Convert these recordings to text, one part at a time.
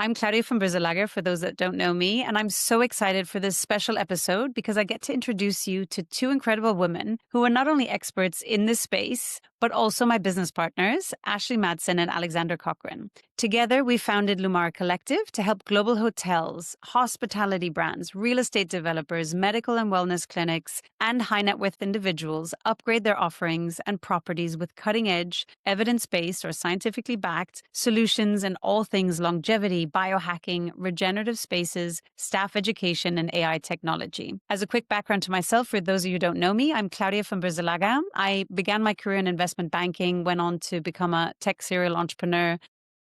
I'm Claudia from Braziliaga, for those that don't know me, and I'm so excited for this special episode because I get to introduce you to two incredible women who are not only experts in this space, but also my business partners, Ashley Madsen and Alexandra Cochrane. Together, we founded Lumara Collective to help global hotels, hospitality brands, real estate developers, medical and wellness clinics, and high net worth individuals upgrade their offerings and properties with cutting edge, evidence based, or scientifically backed solutions in all things longevity, biohacking, regenerative spaces, staff education, and AI technology. As a quick background to myself, for those of you who don't know me, I'm Claudia from Braziliaga. I began my career in investment banking, went on to become a tech serial entrepreneur,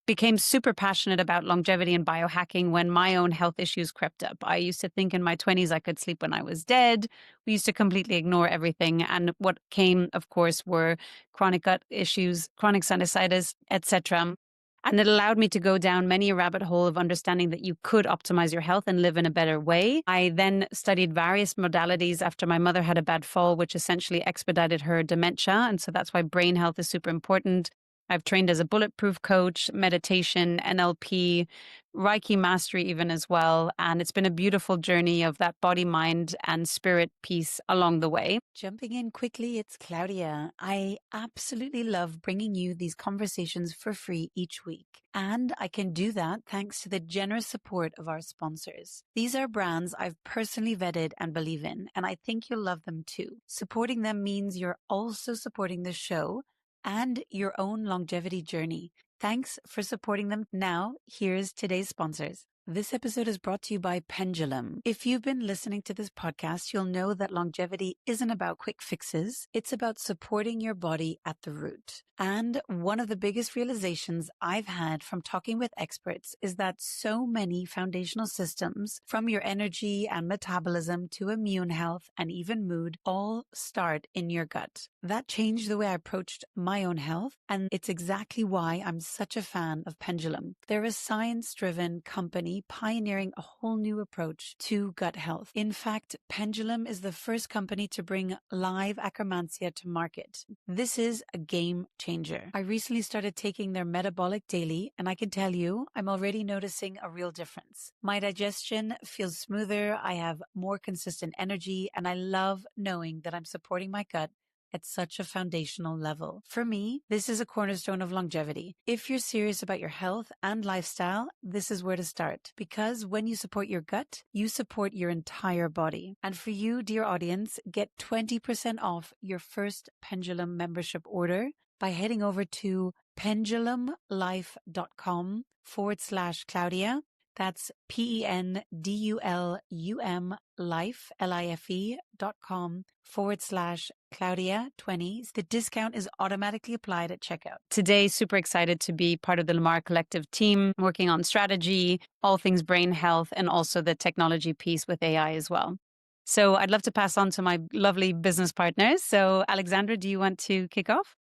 became super passionate about longevity and biohacking when my own health issues crept up. I used to think in my 20s I could sleep when I was dead. We used to completely ignore everything. And what came, of course, were chronic gut issues, chronic sinusitis, etc. And it allowed me to go down many a rabbit hole of understanding that you could optimize your health and live in a better way. I then studied various modalities after my mother had a bad fall, which essentially expedited her dementia. And so that's why brain health is super important. I've trained as a bulletproof coach, meditation, NLP, Reiki mastery even as well. And it's been a beautiful journey of that body, mind, and spirit piece along the way. Jumping in quickly, it's Claudia. I absolutely love bringing you these conversations for free each week. And I can do that thanks to the generous support of our sponsors. These are brands I've personally vetted and believe in, and I think you'll love them too. Supporting them means you're also supporting the show and your own longevity journey. Thanks for supporting them. Now, here's today's sponsors. This episode is brought to you by Pendulum. If you've been listening to this podcast, you'll know that longevity isn't about quick fixes. It's about supporting your body at the root. And one of the biggest realizations I've had from talking with experts is that so many foundational systems, from your energy and metabolism to immune health and even mood, all start in your gut. That changed the way I approached my own health, and it's exactly why I'm such a fan of Pendulum. They're a science-driven company pioneering a whole new approach to gut health. In fact, Pendulum is the first company to bring live Akkermansia to market. This is a game changer. I recently started taking their metabolic daily, and I can tell you, I'm already noticing a real difference. My digestion feels smoother, I have more consistent energy, and I love knowing that I'm supporting my gut at such a foundational level. For me, this is a cornerstone of longevity. If you're serious about your health and lifestyle, this is where to start. Because when you support your gut, you support your entire body. And for you, dear audience, get 20% off your first Pendulum membership order by heading over to pendulumlife.com/Claudia. That's PENDULUM life, life.com/Claudia20. The discount is automatically applied at checkout. Today, super excited to be part of the Lumara Collective team, working on strategy, all things brain health, and also the technology piece with AI as well. So I'd love to pass on to my lovely business partners. So Alexandra, do you want to kick off?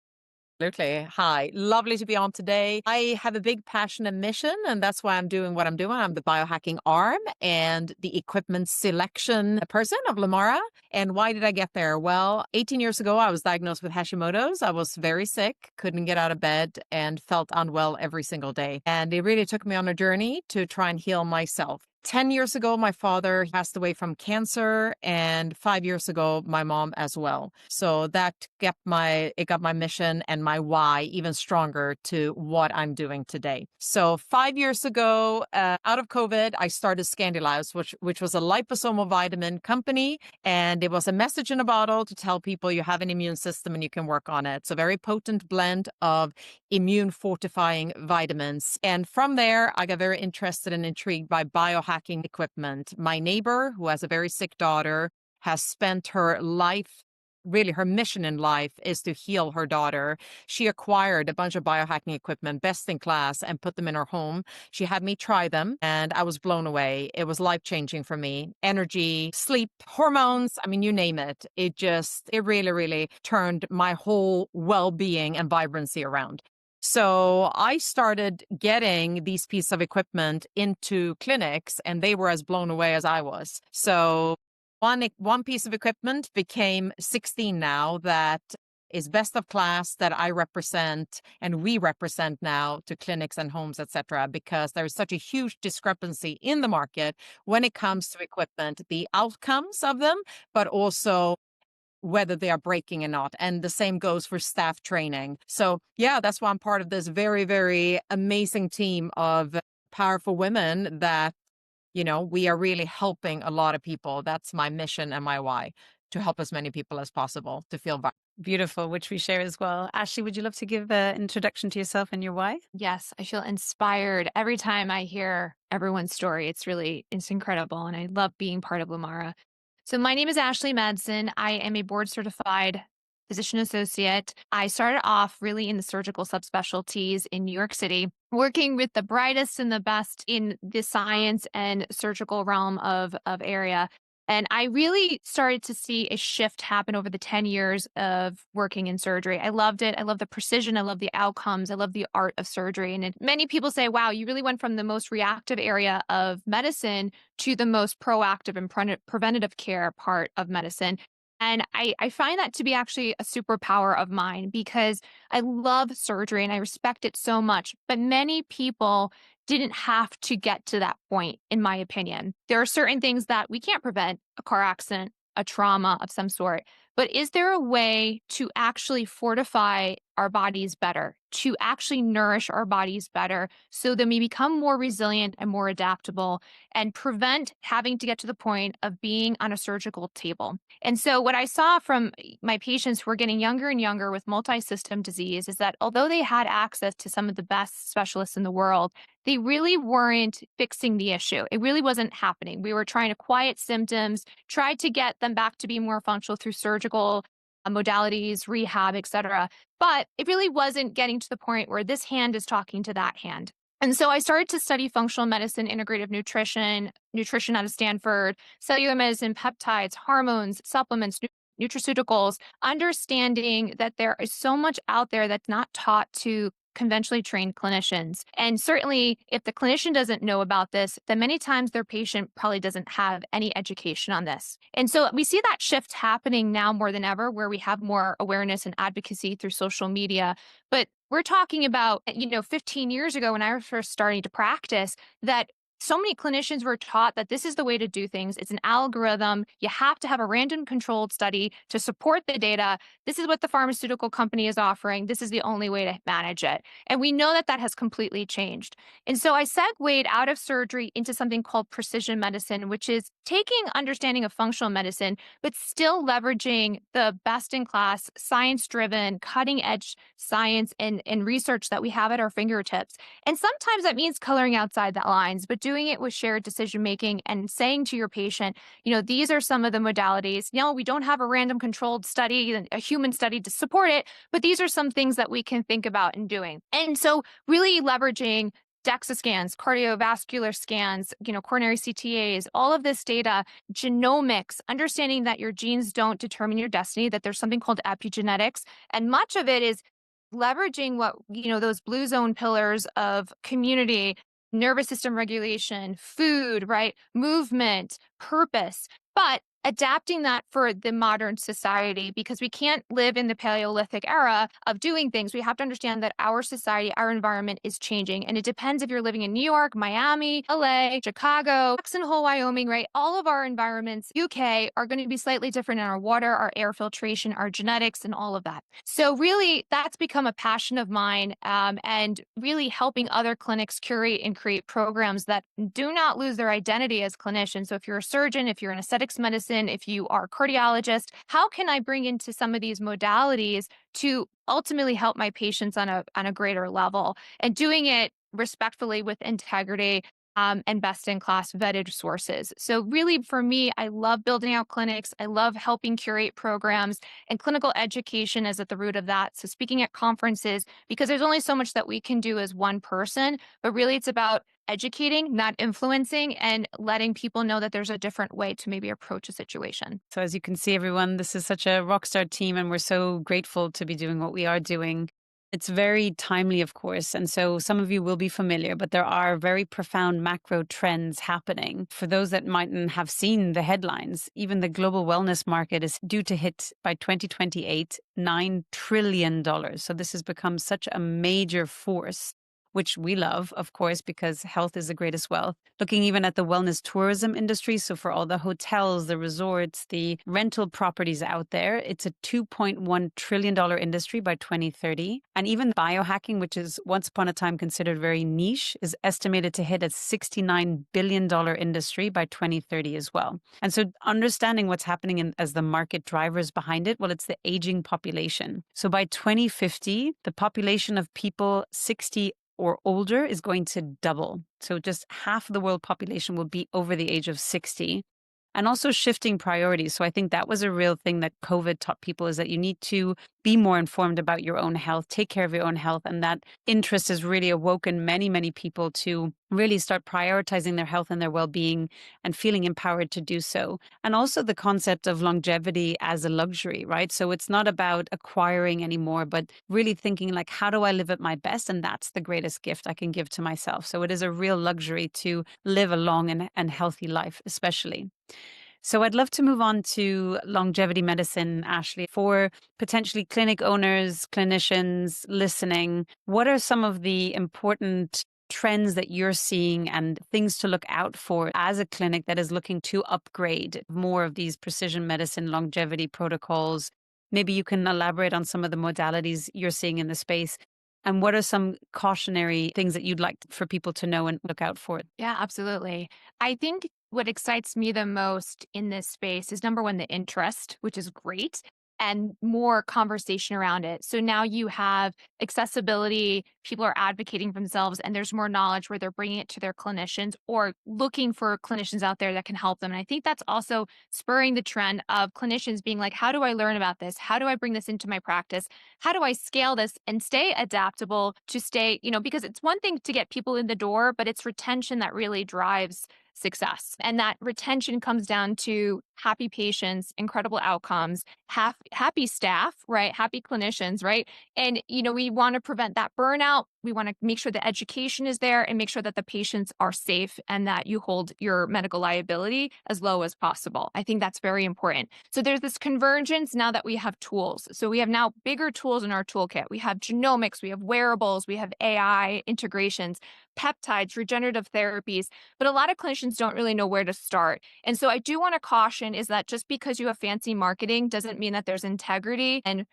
Absolutely. Hi. Lovely to be on today. I have a big passion and mission, and that's why I'm doing what I'm doing. I'm the biohacking arm and the equipment selection person of Lumara. And why did I get there? Well, 18 years ago, I was diagnosed with Hashimoto's. I was very sick, couldn't get out of bed, and felt unwell every single day. And it really took me on a journey to try and heal myself. 10 years ago, my father passed away from cancer, and 5 years ago, my mom as well. So that got my mission and my why even stronger to what I'm doing today. So 5 years ago, out of COVID, I started Scandilives, which was a liposomal vitamin company, and it was a message in a bottle to tell people you have an immune system and you can work on it. It's a very potent blend of immune fortifying vitamins. And from there, I got very interested and intrigued by biohacking equipment. My neighbor, who has a very sick daughter, has spent her life, really her mission in life is to heal her daughter. She acquired a bunch of biohacking equipment, best in class, and put them in her home. She had me try them, and I was blown away. It was life-changing for me. Energy, sleep, hormones, I mean, you name it. It really, really turned my whole well-being and vibrancy around. So I started getting these pieces of equipment into clinics, and they were as blown away as I was. So one piece of equipment became 16 now that is best of class that I represent and we represent now to clinics and homes, etc., because there is such a huge discrepancy in the market when it comes to equipment, the outcomes of them, but also whether they are breaking or not. And the same goes for staff training. So yeah, that's why I'm part of this very, very amazing team of powerful women that, we are really helping a lot of people. That's my mission and my why, to help as many people as possible to feel Beautiful, which we share as well. Ashley, would you love to give an introduction to yourself and your why? Yes, I feel inspired every time I hear everyone's story. It's incredible. And I love being part of Lumara. So my name is Ashley Madsen. I am a board certified physician associate. I started off really in the surgical subspecialties in New York City, working with the brightest and the best in the science and surgical realm of area. And I really started to see a shift happen over the 10 years of working in surgery. I loved it. I love the precision. I love the outcomes. I love the art of surgery. Many people say, wow, you really went from the most reactive area of medicine to the most proactive and preventative care part of medicine. And I find that to be actually a superpower of mine because I love surgery and I respect it so much. But many people didn't have to get to that point, in my opinion. There are certain things that we can't prevent, a car accident, a trauma of some sort. But is there a way to actually fortify our bodies better, to actually nourish our bodies better so that we become more resilient and more adaptable and prevent having to get to the point of being on a surgical table? And so, what I saw from my patients who were getting younger and younger with multi system disease is that although they had access to some of the best specialists in the world, they really weren't fixing the issue. It really wasn't happening. We were trying to quiet symptoms, tried to get them back to be more functional through surgical modalities, rehab, etc. But it really wasn't getting to the point where this hand is talking to that hand. And so I started to study functional medicine, integrative nutrition out of Stanford, cellular medicine, peptides, hormones, supplements, nutraceuticals, understanding that there is so much out there that's not taught to conventionally trained clinicians. And certainly, if the clinician doesn't know about this, then many times their patient probably doesn't have any education on this. And so we see that shift happening now more than ever, where we have more awareness and advocacy through social media. But we're talking about, 15 years ago when I was first starting to practice, that so many clinicians were taught that this is the way to do things. It's an algorithm. You have to have a random controlled study to support the data. This is what the pharmaceutical company is offering. This is the only way to manage it. And we know that that has completely changed. And so I segued out of surgery into something called precision medicine, which is taking understanding of functional medicine, but still leveraging the best in class, science driven, cutting edge science and research that we have at our fingertips. And sometimes that means coloring outside the lines, but doing it with shared decision making and saying to your patient, these are some of the modalities. We don't have a random controlled study, a human study to support it, but these are some things that we can think about in doing. And so really leveraging DEXA scans, cardiovascular scans, coronary CTAs, all of this data, genomics, understanding that your genes don't determine your destiny, that there's something called epigenetics. And much of it is leveraging what, those blue zone pillars of community, nervous system regulation, food, right? Movement, purpose, but adapting that for the modern society because we can't live in the Paleolithic era of doing things. We have to understand that our society, our environment is changing. And it depends if you're living in New York, Miami, LA, Chicago, Jackson Hole, Wyoming, right? All of our environments, UK, are going to be slightly different in our water, our air filtration, our genetics, and all of that. So really, that's become a passion of mine and really helping other clinics curate and create programs that do not lose their identity as clinicians. So if you're a surgeon, if you're in aesthetics medicine, if you are a cardiologist, how can I bring into some of these modalities to ultimately help my patients on a greater level and doing it respectfully with integrity and best in class vetted sources. So really for me, I love building out clinics. I love helping curate programs and clinical education is at the root of that. So speaking at conferences, because there's only so much that we can do as one person, but really it's about educating, not influencing, and letting people know that there's a different way to maybe approach a situation. So as you can see, everyone, this is such a rock star team, and we're so grateful to be doing what we are doing. It's very timely, of course. And so some of you will be familiar, but there are very profound macro trends happening. For those that mightn't have seen the headlines, even the global wellness market is due to hit by 2028 $9 trillion. So this has become such a major force, which we love, of course, because health is the greatest wealth. Looking even at the wellness tourism industry, so for all the hotels, the resorts, the rental properties out there, it's a $2.1 trillion industry by 2030. And even biohacking, which is once upon a time considered very niche, is estimated to hit a $69 billion industry by 2030 as well. And so understanding what's happening as the market drivers behind it, well, it's the aging population. So by 2050, the population of people 60 or older is going to double. So just half of the world population will be over the age of 60. And also shifting priorities. So I think that was a real thing that COVID taught people, is that you need to be more informed about your own health, take care of your own health. And that interest has really awoken many, many people to really start prioritizing their health and their well-being and feeling empowered to do so. And also the concept of longevity as a luxury, right? So it's not about acquiring anymore, but really thinking like, how do I live at my best? And that's the greatest gift I can give to myself. So it is a real luxury to live a long and healthy life, especially. So I'd love to move on to longevity medicine, Ashley, for potentially clinic owners, clinicians listening. What are some of the important trends that you're seeing and things to look out for as a clinic that is looking to upgrade more of these precision medicine longevity protocols? Maybe you can elaborate on some of the modalities you're seeing in the space. And what are some cautionary things that you'd like for people to know and look out for? Yeah, absolutely. I think what excites me the most in this space is number one, the interest, which is great, and more conversation around it. So now you have accessibility, people are advocating for themselves, and there's more knowledge where they're bringing it to their clinicians or looking for clinicians out there that can help them. And I think that's also spurring the trend of clinicians being like, how do I learn about this? How do I bring this into my practice? How do I scale this and stay adaptable to stay, because it's one thing to get people in the door, but it's retention that really drives success. And that retention comes down to happy patients, incredible outcomes, happy staff, right? Happy clinicians, right? And, we want to prevent that burnout. We want to make sure the education is there and make sure that the patients are safe and that you hold your medical liability as low as possible. I think that's very important. So there's this convergence now that we have tools. So we have now bigger tools in our toolkit. We have genomics, we have wearables, we have AI integrations, peptides, regenerative therapies, but a lot of clinicians don't really know where to start. And so I do want to caution is that just because you have fancy marketing doesn't mean that there's integrity and,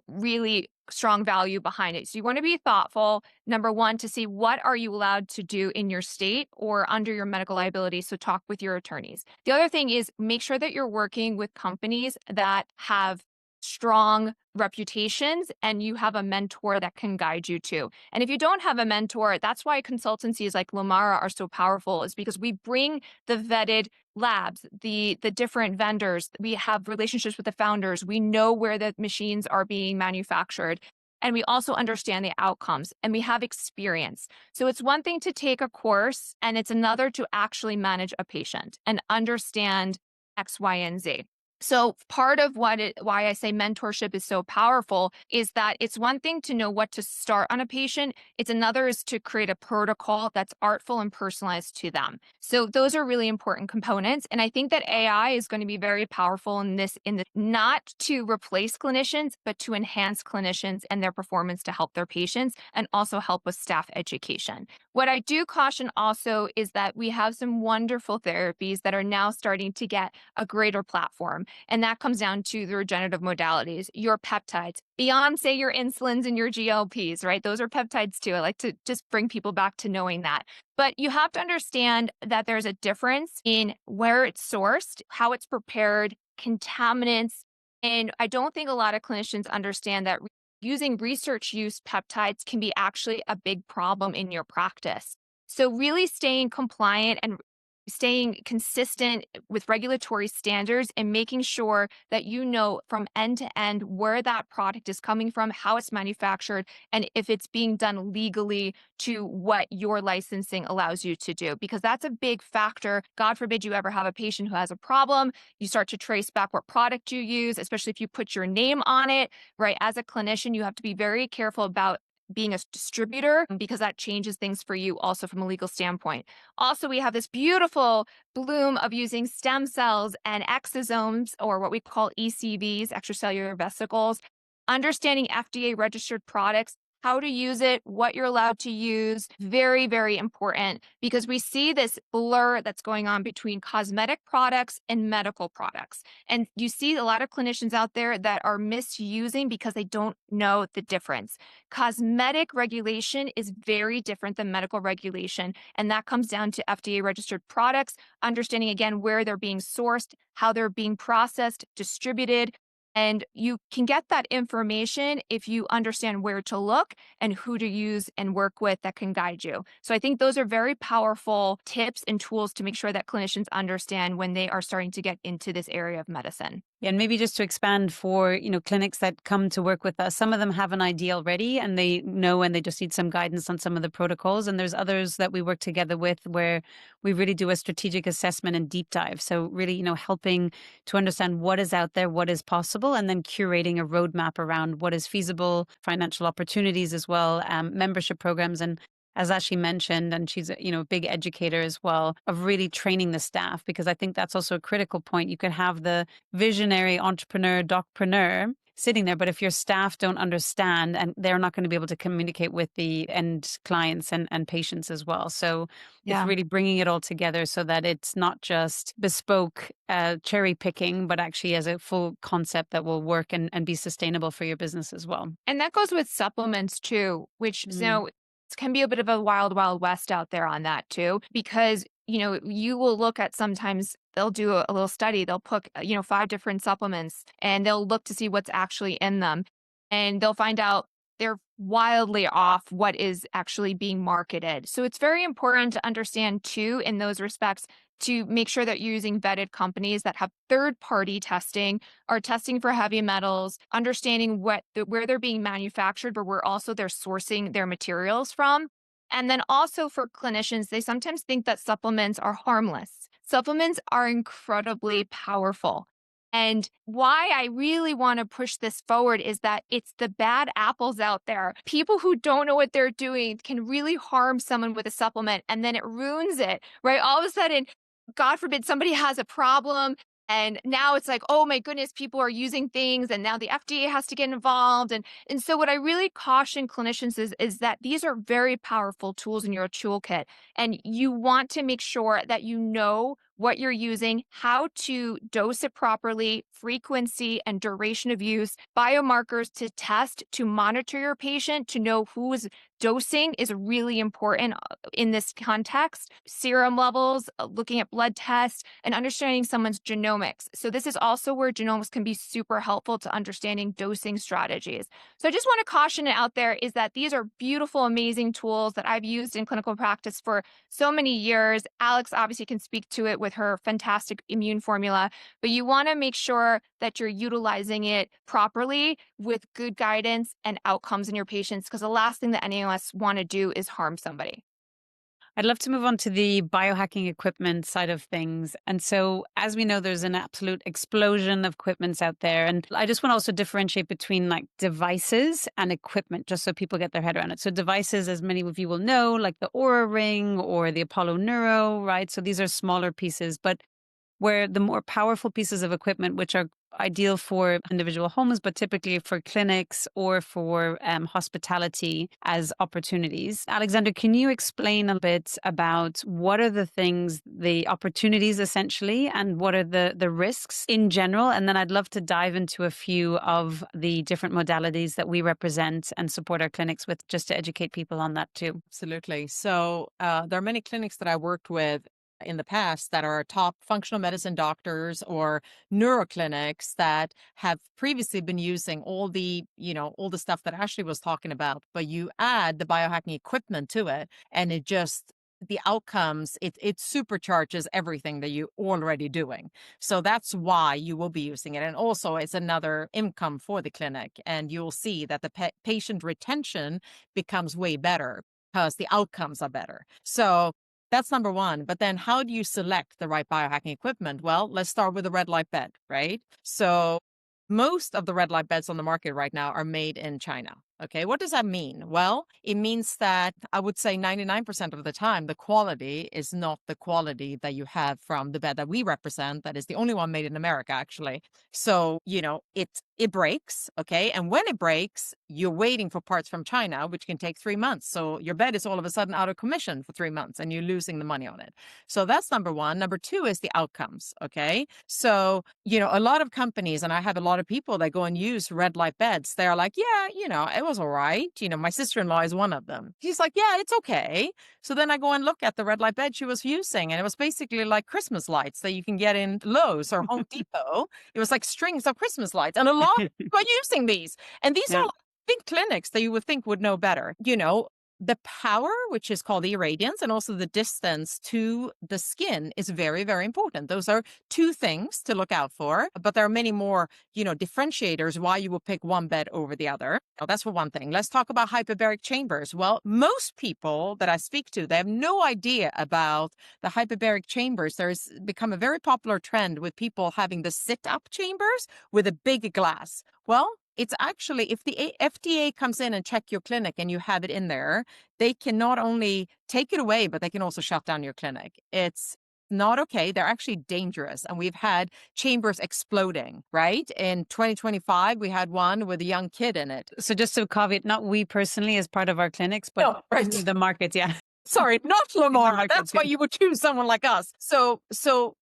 really strong value behind it. So you want to be thoughtful, number one, to see what are you allowed to do in your state or under your medical liability. So talk with your attorneys. The other thing is make sure that you're working with companies that have strong reputations and you have a mentor that can guide you too. And if you don't have a mentor, that's why consultancies like Lumara are so powerful, is because we bring the vetted labs, the different vendors. We have relationships with the founders. We know where the machines are being manufactured. And we also understand the outcomes and we have experience. So it's one thing to take a course and it's another to actually manage a patient and understand X, Y, and Z. So part of why I say mentorship is so powerful is that it's one thing to know what to start on a patient. It's another is to create a protocol that's artful and personalized to them. So those are really important components. And I think that AI is going to be very powerful in this, not to replace clinicians, but to enhance clinicians and their performance to help their patients and also help with staff education. What I do caution also is that we have some wonderful therapies that are now starting to get a greater platform. And that comes down to the regenerative modalities, your peptides, beyond, say, your insulins and your GLPs, right? Those are peptides too. I like to just bring people back to knowing that. But you have to understand that there's a difference in where it's sourced, how it's prepared, contaminants. And I don't think a lot of clinicians understand that using research use peptides can be actually a big problem in your practice. So really staying compliant and staying consistent with regulatory standards and making sure that you know from end to end where that product is coming from, how it's manufactured, and if it's being done legally to what your licensing allows you to do. Because that's a big factor. God forbid you ever have a patient who has a problem. You start to trace back what product you use, especially if you put your name on it, right? As a clinician, you have to be very careful about being a distributor because that changes things for you also from a legal standpoint. Also, we have this beautiful bloom of using stem cells and exosomes, or what we call ECVs, extracellular vesicles, understanding FDA registered products, how to use it, what you're allowed to use. Very, very important because we see this blur that's going on between cosmetic products and medical products. And you see a lot of clinicians out there that are misusing because they don't know the difference. Cosmetic regulation is very different than medical regulation. And that comes down to FDA registered products, understanding again where they're being sourced, how they're being processed, distributed. And you can get that information if you understand where to look and who to use and work with that can guide you. So I think those are very powerful tips and tools to make sure that clinicians understand when they are starting to get into this area of medicine. Yeah, and maybe just to expand for, clinics that come to work with us, some of them have an idea already and they know and they just need some guidance on some of the protocols. And there's others that we work together with where we really do a strategic assessment and deep dive. So really, helping to understand what is out there, what is possible, and then curating a roadmap around what is feasible, financial opportunities as well, membership programs. And as Ashley mentioned, and she's a big educator as well, of really training the staff, because I think that's also a critical point. You could have the visionary entrepreneur, docpreneur sitting there, but if your staff don't understand, and they're not going to be able to communicate with the end clients and patients as well. So it's really bringing it all together so that it's not just bespoke cherry picking, but actually as a full concept that will work and be sustainable for your business as well. And that goes with supplements too, which it can be a bit of a wild, wild west out there on that too, because you will look at sometimes they'll do a little study, they'll put 5 different supplements and they'll look to see what's actually in them, and they'll find out they're wildly off what is actually being marketed. So it's very important to understand too in those respects to make sure that you're using vetted companies that have third-party testing, are testing for heavy metals, understanding where they're being manufactured, but where also they're sourcing their materials from. And then also for clinicians, they sometimes think that supplements are harmless. Supplements are incredibly powerful. And why I really want to push this forward is that it's the bad apples out there. People who don't know what they're doing can really harm someone with a supplement and then it ruins it, right? All of a sudden, God forbid somebody has a problem and now it's like, oh my goodness, people are using things and now the FDA has to get involved. And so what I really caution clinicians is that these are very powerful tools in your toolkit. And you want to make sure that you know what you're using, how to dose it properly, frequency and duration of use, biomarkers to test, to monitor your patient, to know who's dosing is really important in this context. Serum levels, looking at blood tests, and understanding someone's genomics. So this is also where genomics can be super helpful to understanding dosing strategies. So I just want to caution it out there is that these are beautiful, amazing tools that I've used in clinical practice for so many years. Alex obviously can speak to it with her fantastic immune formula, but you want to make sure that you're utilizing it properly with good guidance and outcomes in your patients, because the last thing that any of us want to do is harm somebody. I'd love to move on to the biohacking equipment side of things. And so, as we know, there's an absolute explosion of equipments out there. And I just want to also differentiate between like devices and equipment, just so people get their head around it. So devices, as many of you will know, like the Aura Ring or the Apollo Neuro, right? So these are smaller pieces, but where the more powerful pieces of equipment, which are ideal for individual homes, but typically for clinics or for hospitality as opportunities. Alexandra, can you explain a bit about what are the things, the opportunities essentially, and what are the risks in general? And then I'd love to dive into a few of the different modalities that we represent and support our clinics with, just to educate people on that too. Absolutely. So there are many clinics that I worked with in the past that are top functional medicine doctors or neuroclinics that have previously been using all the stuff that Ashley was talking about, but you add the biohacking equipment to it and it just the outcomes, it supercharges everything that you're already doing. So that's why you will be using it. And also it's another income for the clinic. And you'll see that the patient retention becomes way better because the outcomes are better. So that's number one. But then how do you select the right biohacking equipment? Well, let's start with the red light bed, right? So most of the red light beds on the market right now are made in China. Okay, what does that mean? Well, it means that I would say 99% of the time, the quality is not the quality that you have from the bed that we represent. That is the only one made in America, actually. So, it breaks, okay? And when it breaks, you're waiting for parts from China, which can take 3 months. So your bed is all of a sudden out of commission for 3 months and you're losing the money on it. So that's number one. Number two is the outcomes, okay? So, a lot of companies, and I have a lot of people that go and use red light beds, they're like, yeah, it was all right. My sister-in-law is one of them. She's like, yeah, it's okay. So then I go and look at the red light bed she was using, and it was basically like Christmas lights that you can get in Lowe's or Home Depot. It was like strings of Christmas lights, and a lot of people are using these. And these Yeah. are big clinics that you would think would know better. The power, which is called the irradiance, and also the distance to the skin is very, very important. Those are two things to look out for, but there are many more, differentiators why you will pick one bed over the other. Now, that's for one thing. Let's talk about hyperbaric chambers. Well, most people that I speak to, they have no idea about the hyperbaric chambers. There's become a very popular trend with people having the sit-up chambers with a big glass. Well, it's actually, if the FDA comes in and check your clinic and you have it in there, they can not only take it away, but they can also shut down your clinic. It's not okay. They're actually dangerous. And we've had chambers exploding, right? In 2025, we had one with a young kid in it. So just to caveat, not we personally as part of our clinics, but No, right. the market, yeah. Sorry, not Lumara. That's why too. you would choose someone like us. So,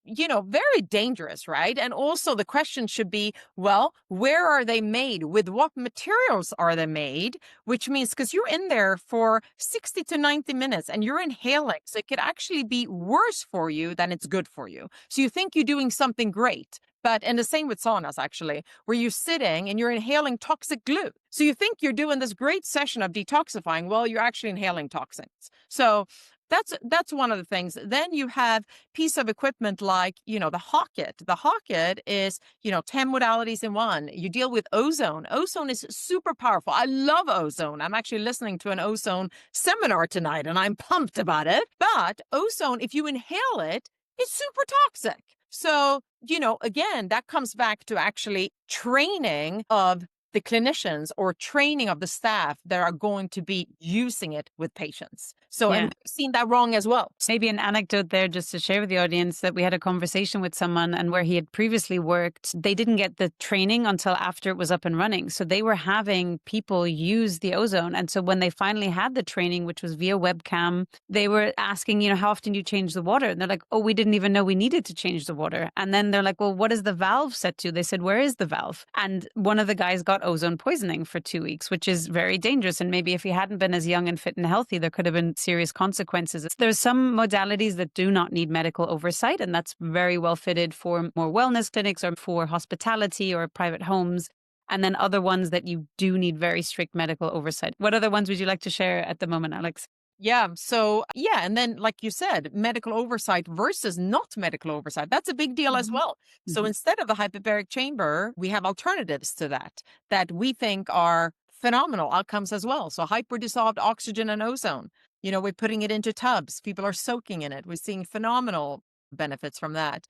very dangerous, right? And also the question should be, well, where are they made? With what materials are they made? Which means, because you're in there for 60 to 90 minutes and you're inhaling, so it could actually be worse for you than it's good for you. So you think you're doing something great. And the same with saunas, actually, where you're sitting and you're inhaling toxic glue. So you think you're doing this great session of detoxifying. Well, you're actually inhaling toxins. So that's one of the things. Then you have piece of equipment like, the Hocket. The Hocket is, 10 modalities in one. You deal with ozone. Ozone is super powerful. I love ozone. I'm actually listening to an ozone seminar tonight and I'm pumped about it. But ozone, if you inhale it, it's super toxic. So, again, that comes back to actually training of the clinicians or training of the staff that are going to be using it with patients. So, Yeah. and we've seen that wrong as well. Maybe an anecdote there just to share with the audience that we had a conversation with someone, and where he had previously worked, they didn't get the training until after it was up and running. So they were having people use the ozone. And so when they finally had the training, which was via webcam, they were asking, how often do you change the water? And they're like, oh, we didn't even know we needed to change the water. And then they're like, well, what is the valve set to? They said, where is the valve? And one of the guys got ozone poisoning for 2 weeks, which is very dangerous. And maybe if he hadn't been as young and fit and healthy, there could have been serious consequences. There's some modalities that do not need medical oversight, and that's very well fitted for more wellness clinics or for hospitality or private homes. And then other ones that you do need very strict medical oversight. What other ones would you like to share at the moment, Alex? Yeah. So, and then like you said, medical oversight versus not medical oversight. That's a big deal as well. So Mhm. instead of the hyperbaric chamber, we have alternatives to that we think are phenomenal outcomes as well. So hyperdissolved oxygen and ozone, we're putting it into tubs. People are soaking in it. We're seeing phenomenal benefits from that.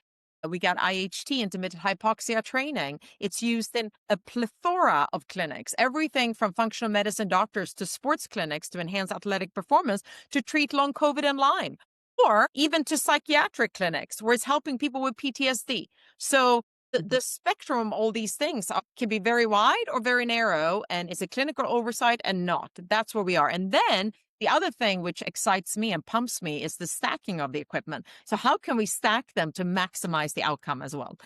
We got IHT, intermittent hypoxia training. It's used in a plethora of clinics, everything from functional medicine doctors to sports clinics to enhance athletic performance to treat long COVID and Lyme, or even to psychiatric clinics where it's helping people with PTSD. So the spectrum of all these things can be very wide or very narrow, and it's a clinical oversight and not. That's where we are. And then the other thing which excites me and pumps me is the stacking of the equipment. So how can we stack them to maximize the outcome as well?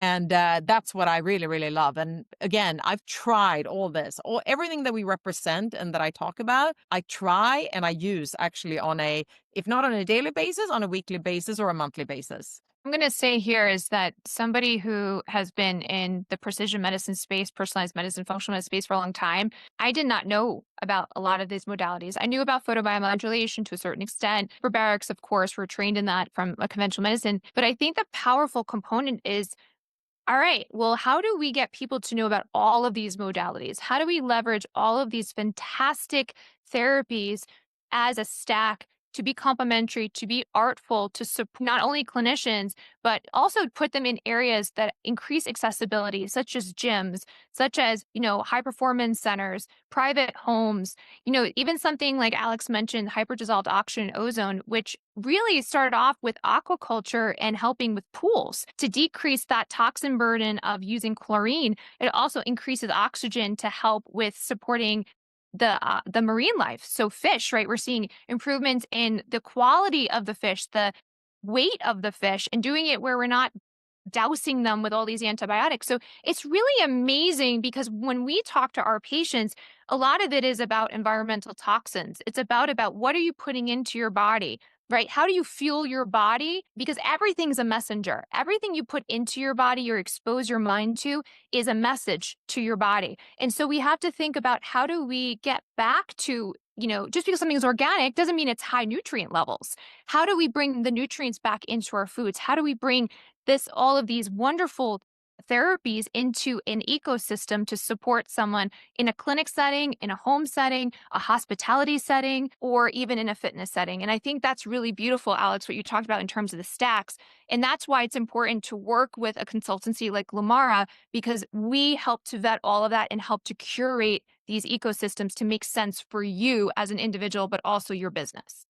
And that's what I really, really love. And again, I've tried all this, everything that we represent and that I talk about, I try and I use actually on if not on a daily basis, on a weekly basis or a monthly basis. I'm going to say here is that somebody who has been in the precision medicine space, personalized medicine, functional medicine space for a long time, I did not know about a lot of these modalities. I knew about photobiomodulation to a certain extent. Barbarics, of course, were trained in that from a conventional medicine. But I think the powerful component is, all right, well, how do we get people to know about all of these modalities? How do we leverage all of these fantastic therapies as a stack to be complementary, to be artful, to support not only clinicians, but also put them in areas that increase accessibility, such as gyms, such as, high performance centers, private homes, even something like Alex mentioned, hyperdissolved oxygen and ozone, which really started off with aquaculture and helping with pools to decrease that toxin burden of using chlorine. It also increases oxygen to help with supporting the marine life. So fish, right? We're seeing improvements in the quality of the fish, the weight of the fish, and doing it where we're not dousing them with all these antibiotics. So it's really amazing because when we talk to our patients, a lot of it is about environmental toxins. It's about what are you putting into your body, right? How do you fuel your body? Because everything's a messenger. Everything you put into your body or expose your mind to is a message to your body. And so we have to think about how do we get back to, just because something is organic doesn't mean it's high nutrient levels. How do we bring the nutrients back into our foods? How do we bring all of these wonderful therapies into an ecosystem to support someone in a clinic setting, in a home setting, a hospitality setting, or even in a fitness setting? And I think that's really beautiful, Alex, what you talked about in terms of the stacks. And that's why it's important to work with a consultancy like Lumara, because we help to vet all of that and help to curate these ecosystems to make sense for you as an individual, but also your business.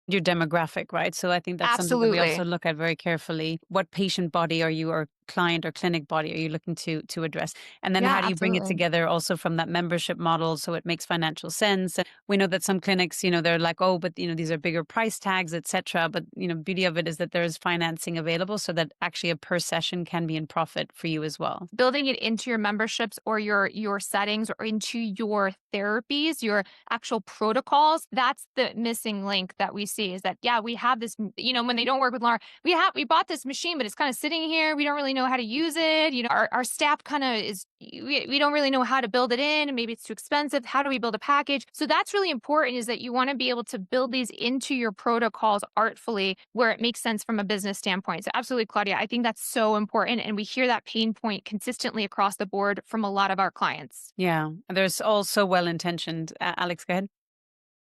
Your demographic, right? So I think that's something that we also Absolutely. look at very carefully. What patient body are you, or client or clinic body are you looking to address? And then Yeah, how do you bring it absolutely. together also from that membership model so it makes financial sense? And we know that some clinics, they're like, oh, but these are bigger price tags, etc. But beauty of it is that there is financing available so that actually a per session can be in profit for you as well. Building it into your memberships or your settings or into your therapies, your actual protocols, that's the missing link that we see is that, yeah, we have this, when they don't work with Laura, we bought this machine, but it's kind of sitting here. We don't really know how to use it. Our staff kind of we don't really know how to build it in, and maybe it's too expensive. How do we build a package? So that's really important, is that you want to be able to build these into your protocols artfully where it makes sense from a business standpoint. So absolutely, Claudia, I think that's so important. And we hear that pain point consistently across the board from a lot of our clients. Yeah, there's also well-intentioned. Alex, go ahead.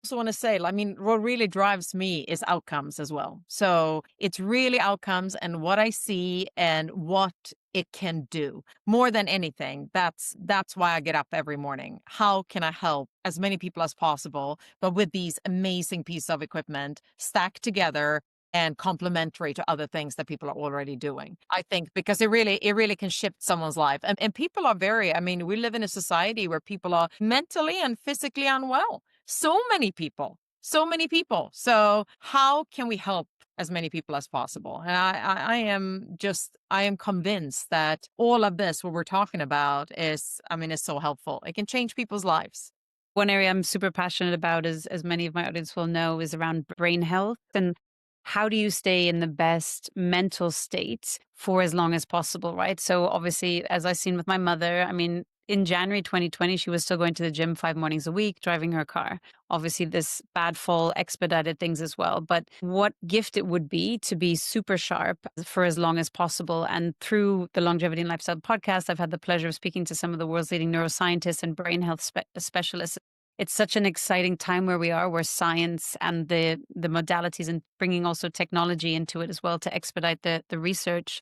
Also want to say, what really drives me is outcomes as well. So it's really outcomes and what I see and what it can do more than anything. That's why I get up every morning. How can I help as many people as possible, but with these amazing pieces of equipment stacked together and complementary to other things that people are already doing? I think because it really can shift someone's life. And people are we live in a society where people are mentally and physically unwell. So many people. So how can we help as many people as possible? And I am convinced that all of this, what we're talking about is so helpful. It can change people's lives. One area I'm super passionate about, as many of my audience will know, is around brain health and how do you stay in the best mental state for as long as possible, right? So obviously, as I've seen with my mother, in January 2020, she was still going to the gym 5 mornings a week, driving her car. Obviously, this bad fall expedited things as well. But what gift it would be to be super sharp for as long as possible. And through the Longevity and Lifestyle podcast, I've had the pleasure of speaking to some of the world's leading neuroscientists and brain health specialists. It's such an exciting time where we are, where science and the modalities and bringing also technology into it as well to expedite the research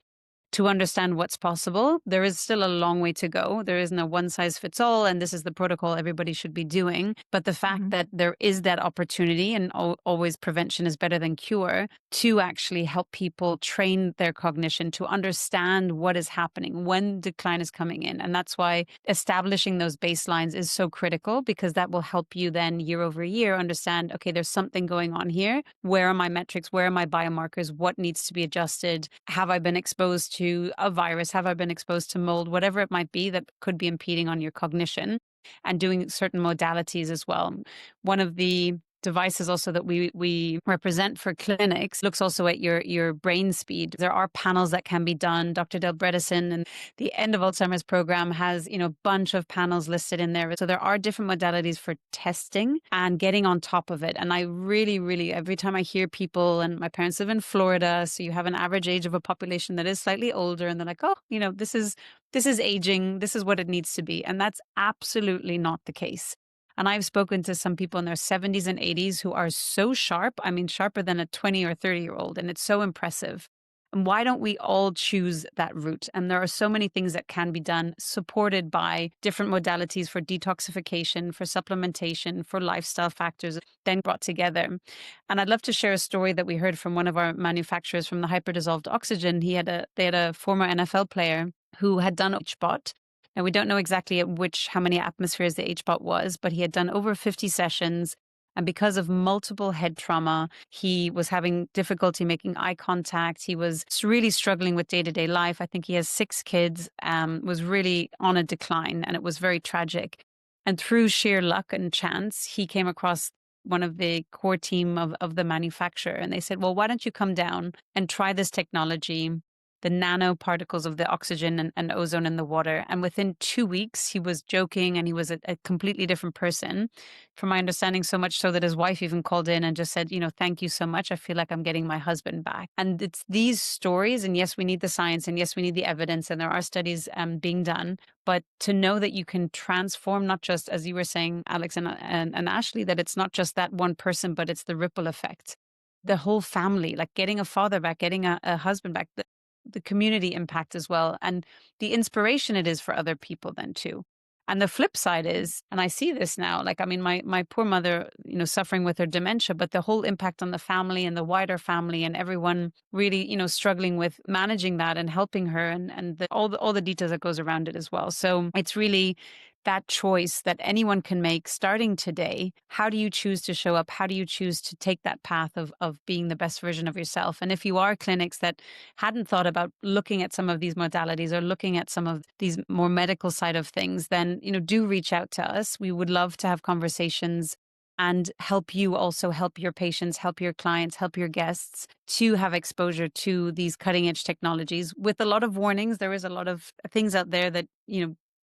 to understand what's possible. There is still a long way to go. There isn't a one size fits all, and this is the protocol everybody should be doing. But the fact that there is that opportunity, and always prevention is better than cure, to actually help people train their cognition to understand what is happening, when decline is coming in. And that's why establishing those baselines is so critical, because that will help you then year over year understand, okay, there's something going on here. Where are my metrics? Where are my biomarkers? What needs to be adjusted? Have I been exposed to to a virus? Have I been exposed to mold? Whatever it might be that could be impeding on your cognition, and doing certain modalities as well. One of the devices also that we represent for clinics looks also at your brain speed. There are panels that can be done. Dr. Del Bredesen and the End of Alzheimer's program has, a bunch of panels listed in there. So there are different modalities for testing and getting on top of it. And I really, really, every time I hear people, and my parents live in Florida, so you have an average age of a population that is slightly older, and they're like, oh, this is aging. This is what it needs to be. And that's absolutely not the case. And I've spoken to some people in their 70s and 80s who are so sharp. I mean, sharper than a 20 or 30-year-old. And it's so impressive. And why don't we all choose that route? And there are so many things that can be done, supported by different modalities for detoxification, for supplementation, for lifestyle factors, then brought together. And I'd love to share a story that we heard from one of our manufacturers from the hyperdissolved oxygen. They had a former NFL player who had done HBOT. Now, we don't know exactly how many atmospheres the HBOT was, but he had done over 50 sessions. And because of multiple head trauma, he was having difficulty making eye contact. He was really struggling with day-to-day life. I think he has 6 kids, was really on a decline, and it was very tragic. And through sheer luck and chance, he came across one of the core team of the manufacturer. And they said, well, why don't you come down and try this technology, the nanoparticles of the oxygen and ozone in the water. And within 2 weeks, he was joking, and he was a completely different person. From my understanding, so much so that his wife even called in and just said, thank you so much. I feel like I'm getting my husband back. And it's these stories. And yes, we need the science, and yes, we need the evidence, and there are studies being done. But to know that you can transform, not just, as you were saying, Alex and Ashley, that it's not just that one person, but it's the ripple effect. The whole family, like getting a father back, getting a husband back, the community impact as well, and the inspiration it is for other people then too. And the flip side is, and I see this now, like, I mean, my poor mother, suffering with her dementia, but the whole impact on the family and the wider family and everyone really, struggling with managing that and helping her, and all the details that goes around it as well. So it's really that choice that anyone can make starting today. How do you choose to show up? How do you choose to take that path of being the best version of yourself? And if you are clinics that hadn't thought about looking at some of these modalities or looking at some of these more medical side of things, then, do reach out to us. We would love to have conversations and help you also help your patients, help your clients, help your guests to have exposure to these cutting edge technologies with a lot of warnings. There is a lot of things out there that,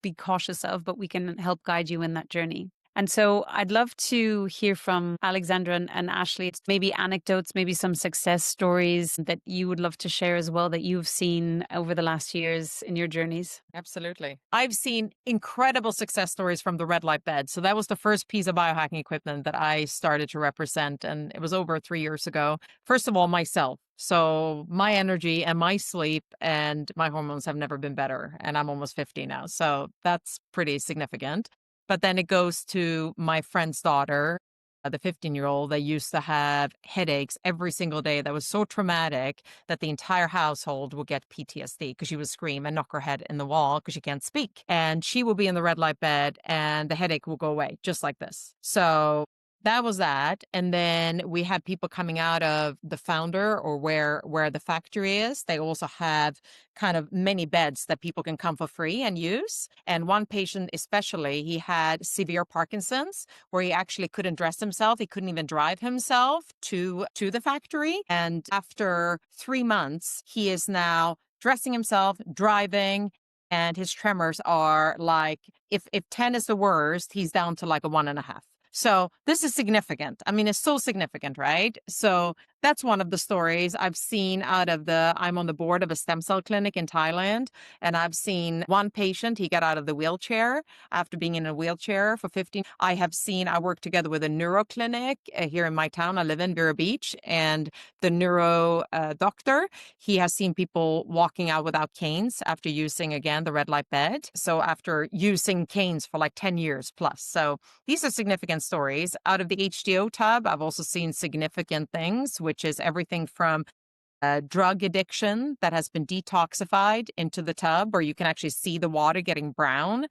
be cautious of, but we can help guide you in that journey. And so I'd love to hear from Alexandra and Ashley. It's maybe anecdotes, maybe some success stories that you would love to share as well that you've seen over the last years in your journeys. Absolutely. I've seen incredible success stories from the red light bed. So that was the first piece of biohacking equipment that I started to represent. And it was over 3 years ago. First of all, myself. So my energy and my sleep and my hormones have never been better. And I'm almost 50 now. So that's pretty significant. But then it goes to my friend's daughter, the 15-year-old that used to have headaches every single day. That was so traumatic that the entire household would get PTSD because she would scream and knock her head in the wall because she can't speak. And she will be in the red light bed and the headache will go away just like this. So that was that. And then we had people coming out of the founder or where the factory is. They also have kind of many beds that people can come for free and use. And one patient especially, he had severe Parkinson's where he actually couldn't dress himself. He couldn't even drive himself to the factory. And after 3 months, he is now dressing himself, driving, and his tremors are like, if 10 is the worst, he's down to like a 1.5. So this is significant. I mean, it's so significant, right? So that's one of the stories I've seen I'm on the board of a stem cell clinic in Thailand. And I've seen one patient, he got out of the wheelchair after being in a wheelchair for 15. I work together with a neuro clinic here in my town. I live in Vero Beach, and the neuro doctor, he has seen people walking out without canes after using, again, the red light bed. So after using canes for like 10 years plus. So these are significant stories. Out of the HDO tub, I've also seen significant things, which is everything from drug addiction that has been detoxified into the tub, where you can actually see the water getting brown,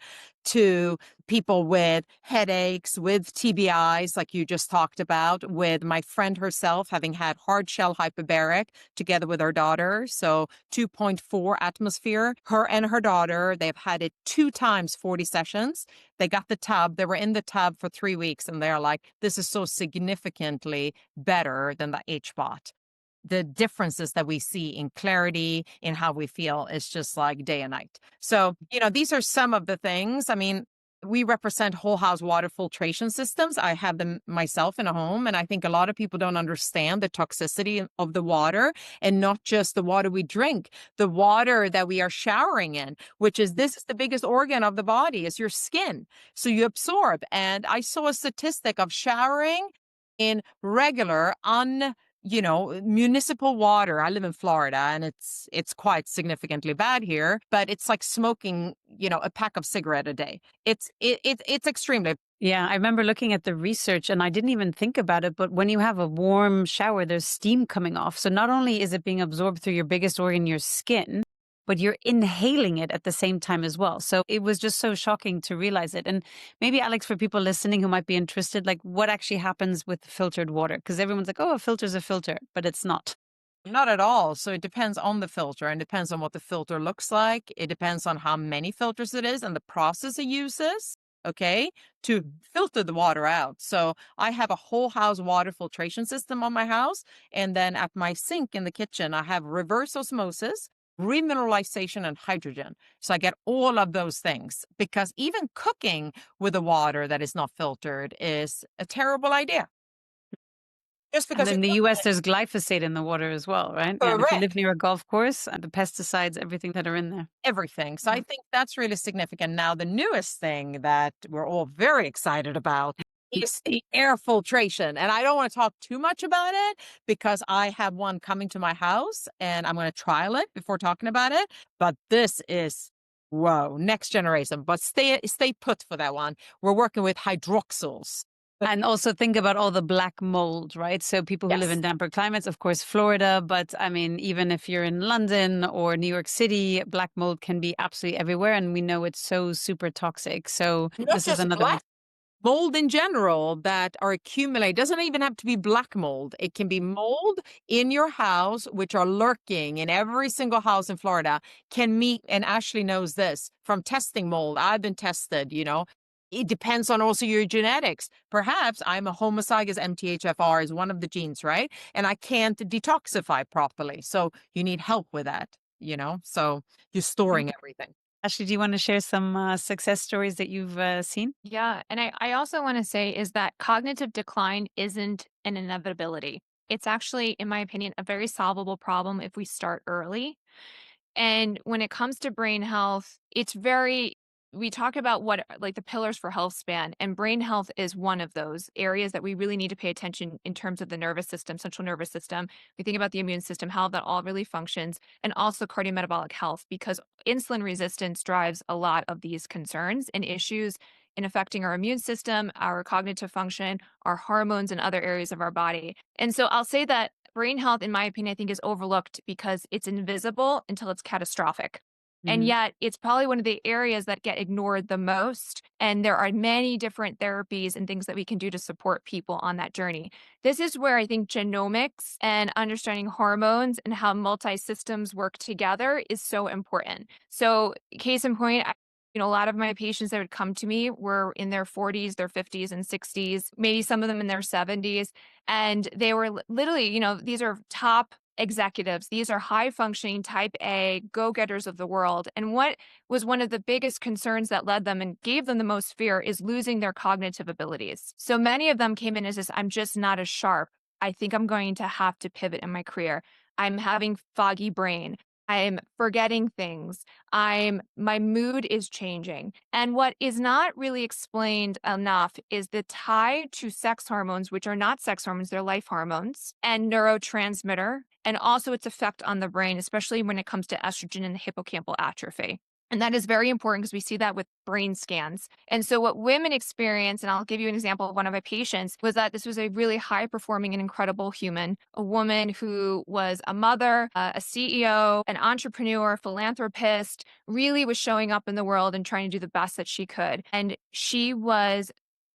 to people with headaches, with TBIs, like you just talked about, with my friend herself having had hard shell hyperbaric together with her daughter. So 2.4 atmosphere, her and her daughter, they've had it 2 times 40 sessions. They got the tub, they were in the tub for 3 weeks, and they're like, this is so significantly better than the H-bot. The differences that we see in clarity, in how we feel, is just like day and night. So, these are some of the things. I mean, we represent whole house water filtration systems. I have them myself in a home, and I think a lot of people don't understand the toxicity of the water, and not just the water we drink, the water that we are showering in, this is the biggest organ of the body, is your skin. So you absorb. And I saw a statistic of showering in regular municipal water. I live in Florida, and it's quite significantly bad here, but it's like smoking, a pack of cigarette a day. It's extremely. Yeah, I remember looking at the research and I didn't even think about it, but when you have a warm shower, there's steam coming off. So not only is it being absorbed through your biggest organ, your skin, but you're inhaling it at the same time as well. So it was just so shocking to realize it. And maybe, Alex, for people listening who might be interested, like what actually happens with filtered water? Because everyone's like, oh, a filter's a filter, but it's not. Not at all. So it depends on the filter, and depends on what the filter looks like. It depends on how many filters it is and the process it uses, okay, to filter the water out. So I have a whole house water filtration system on my house. And then at my sink in the kitchen, I have reverse osmosis, remineralization, and hydrogen. So I get all of those things, because even cooking with the water that is not filtered is a terrible idea. Just And because in the US, there's glyphosate in the water as well, right? Yeah, and if you live near a golf course, the pesticides, everything that are in there. Everything. So I think that's really significant. Now, the newest thing that we're all very excited about is the air filtration. And I don't want to talk too much about it, because I have one coming to my house and I'm going to trial it before talking about it. But this is, whoa, next generation. But stay put for that one. We're working with hydroxyls. And also think about all the black mold, right? So people who live in damper climates, of course, Florida, but I mean, even if you're in London or New York City, black mold can be absolutely everywhere. And we know it's so super toxic. So this is another one. Mold in general that are accumulated. Doesn't even have to be black mold. It can be mold in your house, which are lurking in every single house in Florida, can meet, and Ashley knows this from testing mold. I've been tested, It depends on also your genetics. Perhaps I'm a homozygous MTHFR is one of the genes, right? And I can't detoxify properly. So you need help with that, So you're storing everything. Ashley, do you want to share some success stories that you've seen? Yeah. And I also want to say is that cognitive decline isn't an inevitability. It's actually, in my opinion, a very solvable problem if we start early. And when it comes to brain health, we talk about what like the pillars for health span, and brain health is one of those areas that we really need to pay attention in terms of the nervous system, central nervous system. We think about the immune system, how that all really functions, and also cardiometabolic health, because insulin resistance drives a lot of these concerns and issues in affecting our immune system, our cognitive function, our hormones, and other areas of our body. And so I'll say that brain health, in my opinion, I think is overlooked because it's invisible until it's catastrophic. And yet it's probably one of the areas that get ignored the most. And there are many different therapies and things that we can do to support people on that journey. This is where I think genomics and understanding hormones and how multi-systems work together is so important. So case in point, a lot of my patients that would come to me were in their 40s, their 50s and 60s, maybe some of them in their 70s. And they were literally, these are top executives. These are high functioning type A go-getters of the world. And what was one of the biggest concerns that led them and gave them the most fear is losing their cognitive abilities. So many of them came in as this, I'm just not as sharp. I think I'm going to have to pivot in my career. I'm having foggy brain. I'm forgetting things. My mood is changing. And what is not really explained enough is the tie to sex hormones, which are not sex hormones, they're life hormones, and neurotransmitter, and also its effect on the brain, especially when it comes to estrogen and hippocampal atrophy. And that is very important because we see that with brain scans. And so what women experience, and I'll give you an example of one of my patients, was that this was a really high performing and incredible human, a woman who was a mother, a CEO, an entrepreneur, philanthropist, really was showing up in the world and trying to do the best that she could. And she was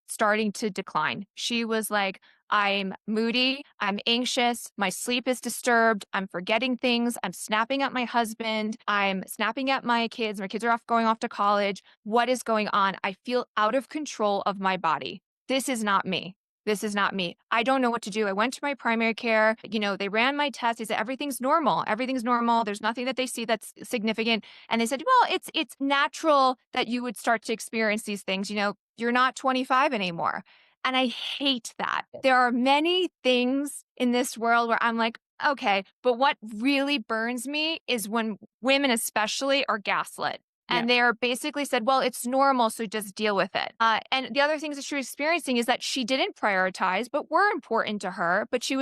starting to decline. She was like, I'm moody, I'm anxious, my sleep is disturbed, I'm forgetting things, I'm snapping at my husband, I'm snapping at my kids are off going off to college. What is going on? I feel out of control of my body. This is not me. This is not me. I don't know what to do. I went to my primary care. They ran my test. They said everything's normal. Everything's normal. There's nothing that they see that's significant. And they said, well, it's natural that you would start to experience these things. You're not 25 anymore. And I hate that. There are many things in this world where I'm like, okay, but what really burns me is when women especially are gaslit. And they are basically said, well, it's normal, so just deal with it. And the other things that she was experiencing is that she didn't prioritize, but were important to her. But she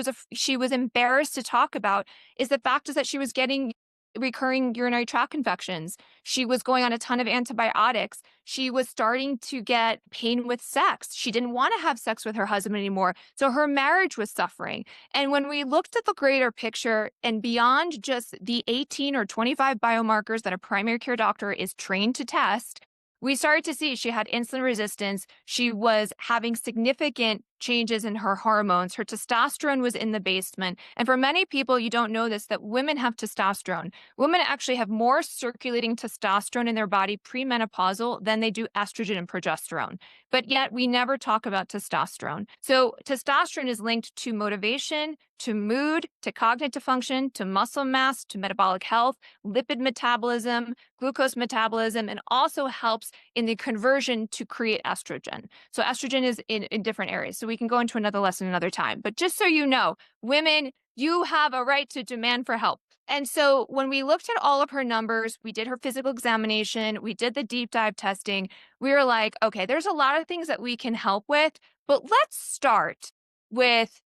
was embarrassed to talk about is the fact is that she was getting recurring urinary tract infections. She was going on a ton of antibiotics. She was starting to get pain with sex. She didn't want to have sex with her husband anymore. So her marriage was suffering. And when we looked at the greater picture and beyond just the 18 or 25 biomarkers that a primary care doctor is trained to test, we started to see she had insulin resistance. She was having significant changes in her hormones. Her testosterone was in the basement. And for many people, you don't know this, that women have testosterone. Women actually have more circulating testosterone in their body premenopausal than they do estrogen and progesterone. But yet we never talk about testosterone. So testosterone is linked to motivation, to mood, to cognitive function, to muscle mass, to metabolic health, lipid metabolism, glucose metabolism, and also helps in the conversion to create estrogen. So estrogen is in different areas. So we can go into another lesson another time. But just so you know, women, you have a right to demand for help. And so when we looked at all of her numbers, we did her physical examination, we did the deep dive testing, we were like, okay, there's a lot of things that we can help with, but let's start with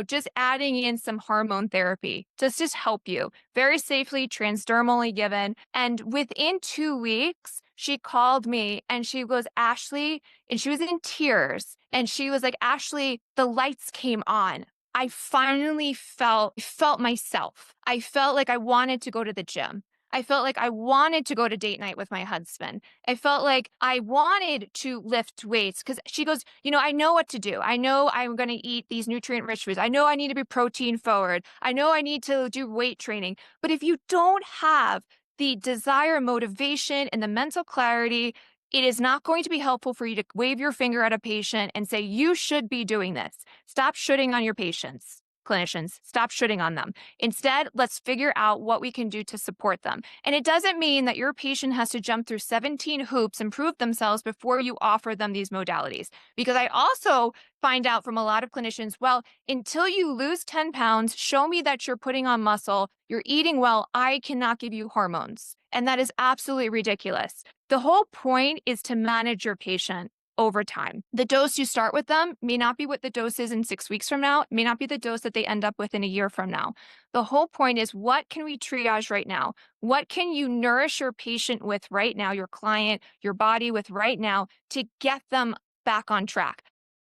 just adding in some hormone therapy to just help you very safely, transdermally given. And within 2 weeks, she called me and she goes, Ashley, and she was in tears. And she was like, Ashley, the lights came on. I finally felt myself. I felt like I wanted to go to the gym. I felt like I wanted to go to date night with my husband. I felt like I wanted to lift weights because she goes, I know what to do. I know I'm going to eat these nutrient-rich foods. I know I need to be protein forward. I know I need to do weight training. But if you don't have the desire, motivation, and the mental clarity, it is not going to be helpful for you to wave your finger at a patient and say, you should be doing this. Stop shooting on your patients. Clinicians, stop shooting on them. Instead, let's figure out what we can do to support them. And it doesn't mean that your patient has to jump through 17 hoops and prove themselves before you offer them these modalities. Because I also find out from a lot of clinicians, well, until you lose 10 pounds, show me that you're putting on muscle, you're eating well, I cannot give you hormones. And that is absolutely ridiculous. The whole point is to manage your patient over time. The dose you start with them may not be what the dose is in 6 weeks from now. It may not be the dose that they end up with in a year from now. The whole point is, what can we triage right now? What can you nourish your patient with right now, your client, your body with right now to get them back on track?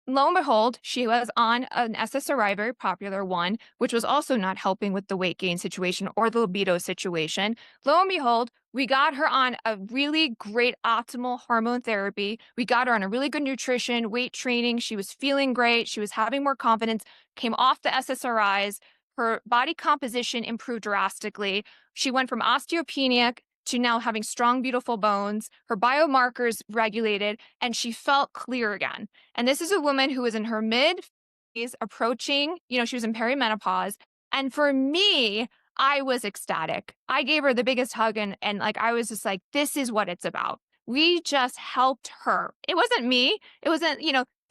Lo and behold, she was on an SSRI, very popular one, which was also not helping with the weight gain situation or the libido situation. Lo and behold, we got her on a really great optimal hormone therapy. We got her on a really good nutrition, weight training. She was feeling great. She was having more confidence, came off the SSRIs. Her body composition improved drastically. She went from osteopenia to now having strong, beautiful bones. Her biomarkers regulated, and she felt clear again. And this is a woman who was in her mid-50s, approaching, she was in perimenopause. And for me, I was ecstatic. I gave her the biggest hug and I was just like, this is what it's about. We just helped her. It wasn't me. It wasn't,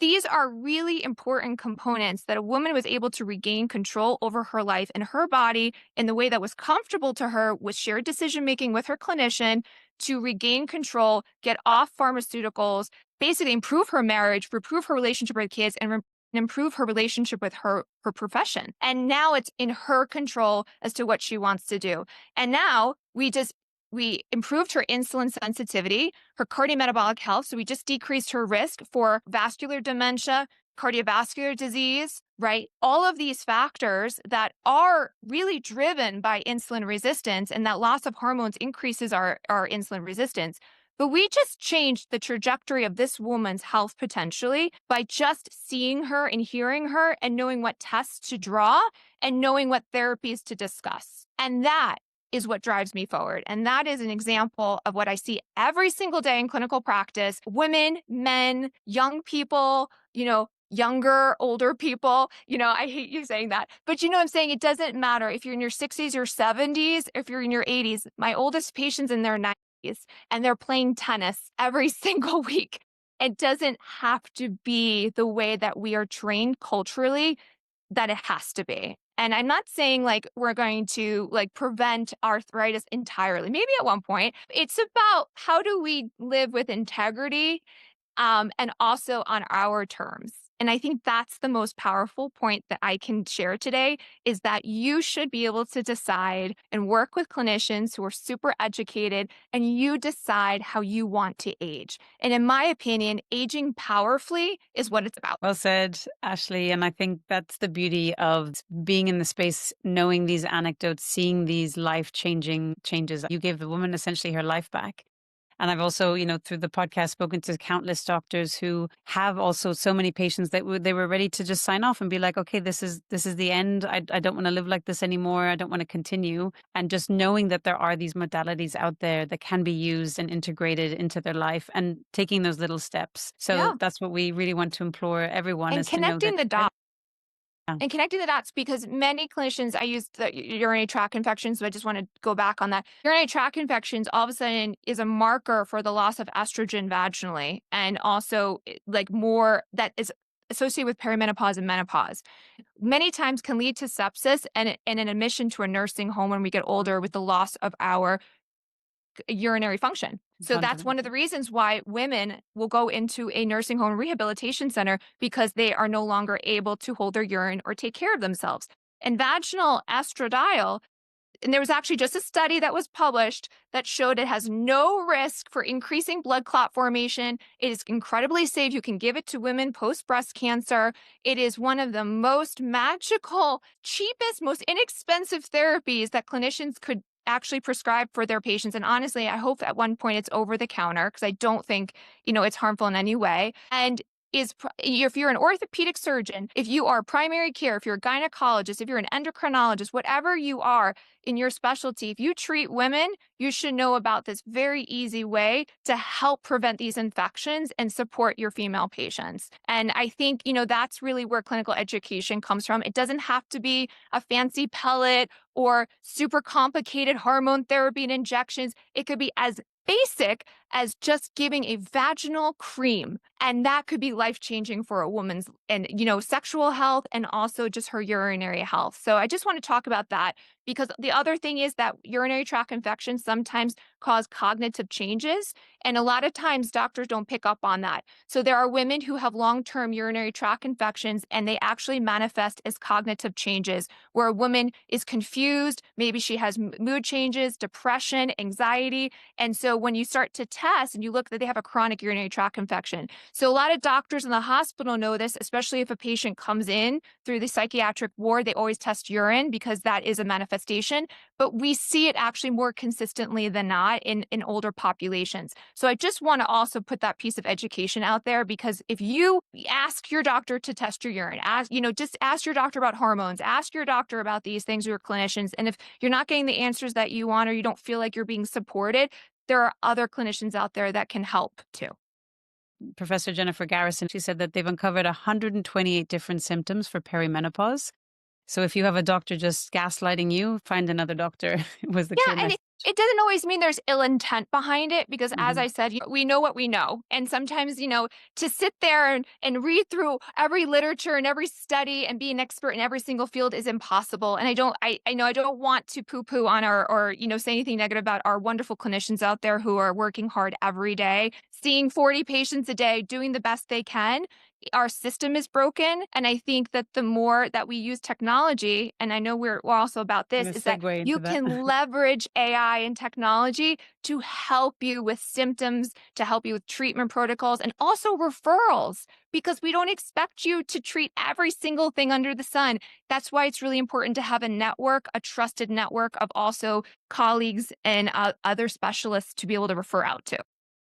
these are really important components that a woman was able to regain control over her life and her body in the way that was comfortable to her with shared decision-making with her clinician to regain control, get off pharmaceuticals, basically improve her marriage, improve her relationship with kids, and improve her relationship with her profession. And now it's in her control as to what she wants to do. And now we just We improved her insulin sensitivity, her cardiometabolic health. So we just decreased her risk for vascular dementia, cardiovascular disease, right? All of these factors that are really driven by insulin resistance, and that loss of hormones increases our insulin resistance. But we just changed the trajectory of this woman's health potentially by just seeing her and hearing her and knowing what tests to draw and knowing what therapies to discuss. And that is what drives me forward. And that is an example of what I see every single day in clinical practice. Women, men, young people, younger, older people. I hate you saying that, but I'm saying it doesn't matter if you're in your 60s or 70s, if you're in your 80s. My oldest patient's in their 90s and they're playing tennis every single week. It doesn't have to be the way that we are trained culturally that it has to be. And I'm not saying we're going to prevent arthritis entirely. Maybe at one point. It's about how do we live with integrity and also on our terms. And I think that's the most powerful point that I can share today is that you should be able to decide and work with clinicians who are super educated, and you decide how you want to age. And in my opinion, aging powerfully is what it's about. Well said, Ashley. And I think that's the beauty of being in the space, knowing these anecdotes, seeing these life-changing changes. You gave the woman essentially her life back. And I've also, through the podcast, spoken to countless doctors who have also so many patients that they were ready to just sign off and be like, okay, this is the end. I don't want to live like this anymore. I don't want to continue. And just knowing that there are these modalities out there that can be used and integrated into their life and taking those little steps. So that's what we really want to implore everyone, and is connecting to know that, the dots. And connecting the dots, because many clinicians, I use the urinary tract infections, so I just want to go back on that. Urinary tract infections all of a sudden is a marker for the loss of estrogen vaginally, and also more that is associated with perimenopause and menopause. Many times can lead to sepsis and an admission to a nursing home when we get older with the loss of our urinary function. So that's one of the reasons why women will go into a nursing home rehabilitation center, because they are no longer able to hold their urine or take care of themselves. And vaginal estradiol, and there was actually just a study that was published that showed it has no risk for increasing blood clot formation. It is incredibly safe. You can give it to women post breast cancer. It is one of the most magical, cheapest, most inexpensive therapies that clinicians could actually prescribe for their patients. And honestly, I hope at one point it's over the counter, because I don't think, it's harmful in any way. And if you're an orthopedic surgeon, if you are primary care, if you're a gynecologist, if you're an endocrinologist, whatever you are in your specialty, if you treat women, you should know about this very easy way to help prevent these infections and support your female patients. And I think, that's really where clinical education comes from. It doesn't have to be a fancy pellet or super complicated hormone therapy and injections. It could be as basic as just giving a vaginal cream. And that could be life-changing for a woman's sexual health and also just her urinary health. So I just want to talk about that, because the other thing is that urinary tract infections sometimes cause cognitive changes. And a lot of times doctors don't pick up on that. So there are women who have long-term urinary tract infections, and they actually manifest as cognitive changes, where a woman is confused. Maybe she has mood changes, depression, anxiety. And so when you start to test and you look that they have a chronic urinary tract infection. So a lot of doctors in the hospital know this, especially if a patient comes in through the psychiatric ward, they always test urine because that is a manifestation. But we see it actually more consistently than not in older populations. So I just want to also put that piece of education out there, because if you ask your doctor to test your urine, just ask your doctor about hormones, ask your doctor about these things, your clinicians. And if you're not getting the answers that you want, or you don't feel like you're being supported, there are other clinicians out there that can help too. Professor Jennifer Garrison, she said that they've uncovered 128 different symptoms for perimenopause. So if you have a doctor just gaslighting you, find another doctor, was the clear message. It doesn't always mean there's ill intent behind it, because as I said, we know what we know. And sometimes, to sit there and read through every literature and every study and be an expert in every single field is impossible. And I know I don't want to poo-poo on or say anything negative about our wonderful clinicians out there who are working hard every day, seeing 40 patients a day, doing the best they can. our system is broken. And I think that the more that we use technology, and I know we're also about I'm this, gonna is that segue you into that. can leverage AI and technology to help you with symptoms, to help you with treatment protocols, and also referrals, because we don't expect you to treat every single thing under the sun. That's why it's really important to have a network, a trusted network of also colleagues and other specialists to be able to refer out to.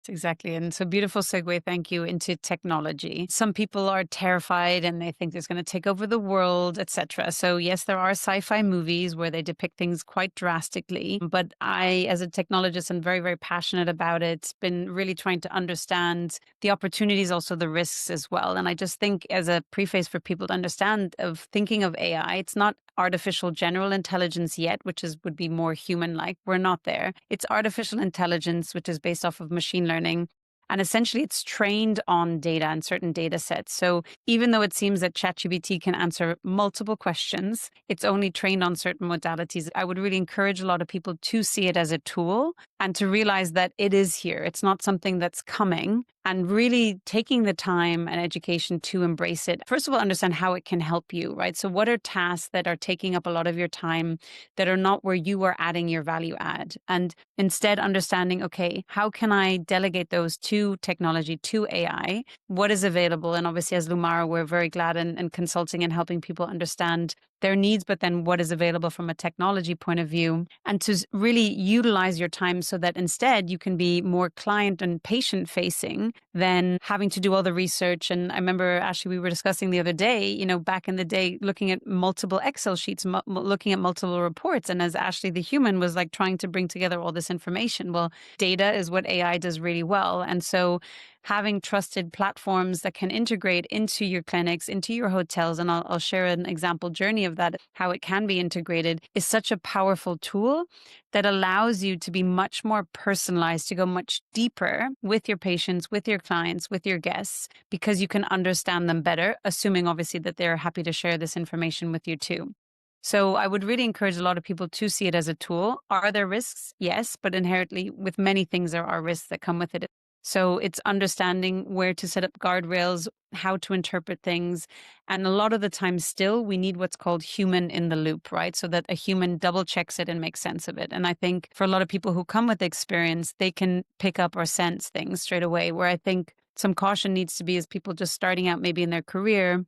Exactly. And so beautiful segue, thank you, into technology. Some people are terrified and they think it's going to take over the world, etc. So yes, there are sci-fi movies where they depict things quite drastically. But I, as a technologist, am very, very passionate about it. Been really trying to understand the opportunities, also the risks as well. And I just think as a preface for people to understand of thinking of AI, it's not artificial general intelligence yet, which would be more human-like. We're not there. It's artificial intelligence, which is based off of machine learning. And essentially, it's trained on data and certain data sets. So even though it seems that ChatGPT can answer multiple questions, it's only trained on certain modalities. I would really encourage a lot of people to see it as a tool and to realize that it is here. It's not something that's coming, and really taking the time and education to embrace it. First of all, understand how it can help you, right? So what are tasks that are taking up a lot of your time that are not where you are adding your value add? And instead understanding, okay, how can I delegate those to technology, to AI? What is available? And obviously as Lumara, we're very glad in consulting and helping people understand their needs, but then what is available from a technology point of view, and to really utilize your time so that instead you can be more client and patient facing than having to do all the research. And I remember, Ashley, we were discussing the other day, back in the day, looking at multiple Excel sheets, looking at multiple reports. And as Ashley, the human, was like trying to bring together all this information. Well, data is what AI does really well. And so having trusted platforms that can integrate into your clinics, into your hotels, and I'll share an example journey of that, how it can be integrated, is such a powerful tool that allows you to be much more personalized, to go much deeper with your patients, with your clients, with your guests, because you can understand them better, assuming obviously that they're happy to share this information with you too. So I would really encourage a lot of people to see it as a tool. Are there risks? Yes, but inherently with many things there are risks that come with it. So it's understanding where to set up guardrails, how to interpret things. And a lot of the time still, we need what's called human in the loop, right? So that a human double checks it and makes sense of it. And I think for a lot of people who come with experience, they can pick up or sense things straight away, where I think some caution needs to be as people just starting out maybe in their career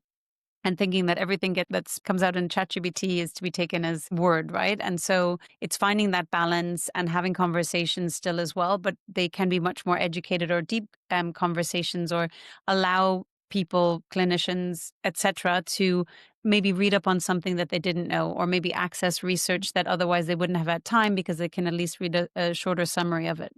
and thinking that everything that comes out in ChatGPT is to be taken as word, right? And so it's finding that balance and having conversations still as well, but they can be much more educated or deep conversations, or allow people, clinicians, etc., to maybe read up on something that they didn't know, or maybe access research that otherwise they wouldn't have had time, because they can at least read a shorter summary of it.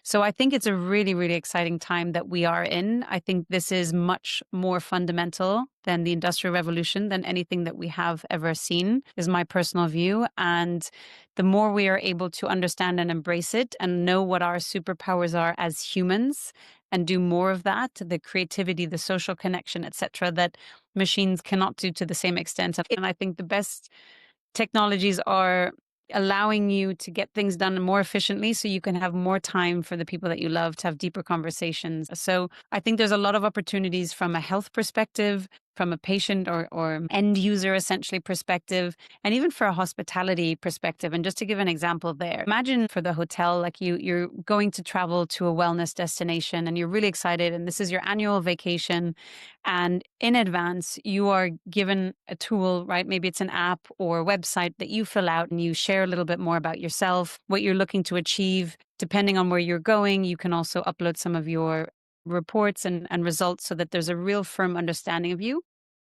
So I think it's a really, really exciting time that we are in. I think this is much more fundamental than the Industrial Revolution, than anything that we have ever seen, is my personal view. And the more we are able to understand and embrace it and know what our superpowers are as humans, and do more of that, the creativity, the social connection, etc., that machines cannot do to the same extent. And I think the best technologies are allowing you to get things done more efficiently, so you can have more time for the people that you love, to have deeper conversations. So I think there's a lot of opportunities from a health perspective, from a patient or end user essentially perspective, and even for a hospitality perspective. And just to give an example there, imagine for the hotel, like you're going to travel to a wellness destination and you're really excited, and this is your annual vacation. And in advance, you are given a tool, right? Maybe it's an app or website that you fill out, and you share a little bit more about yourself, what you're looking to achieve. Depending on where you're going, you can also upload some of your reports and results, so that there's a real firm understanding of you.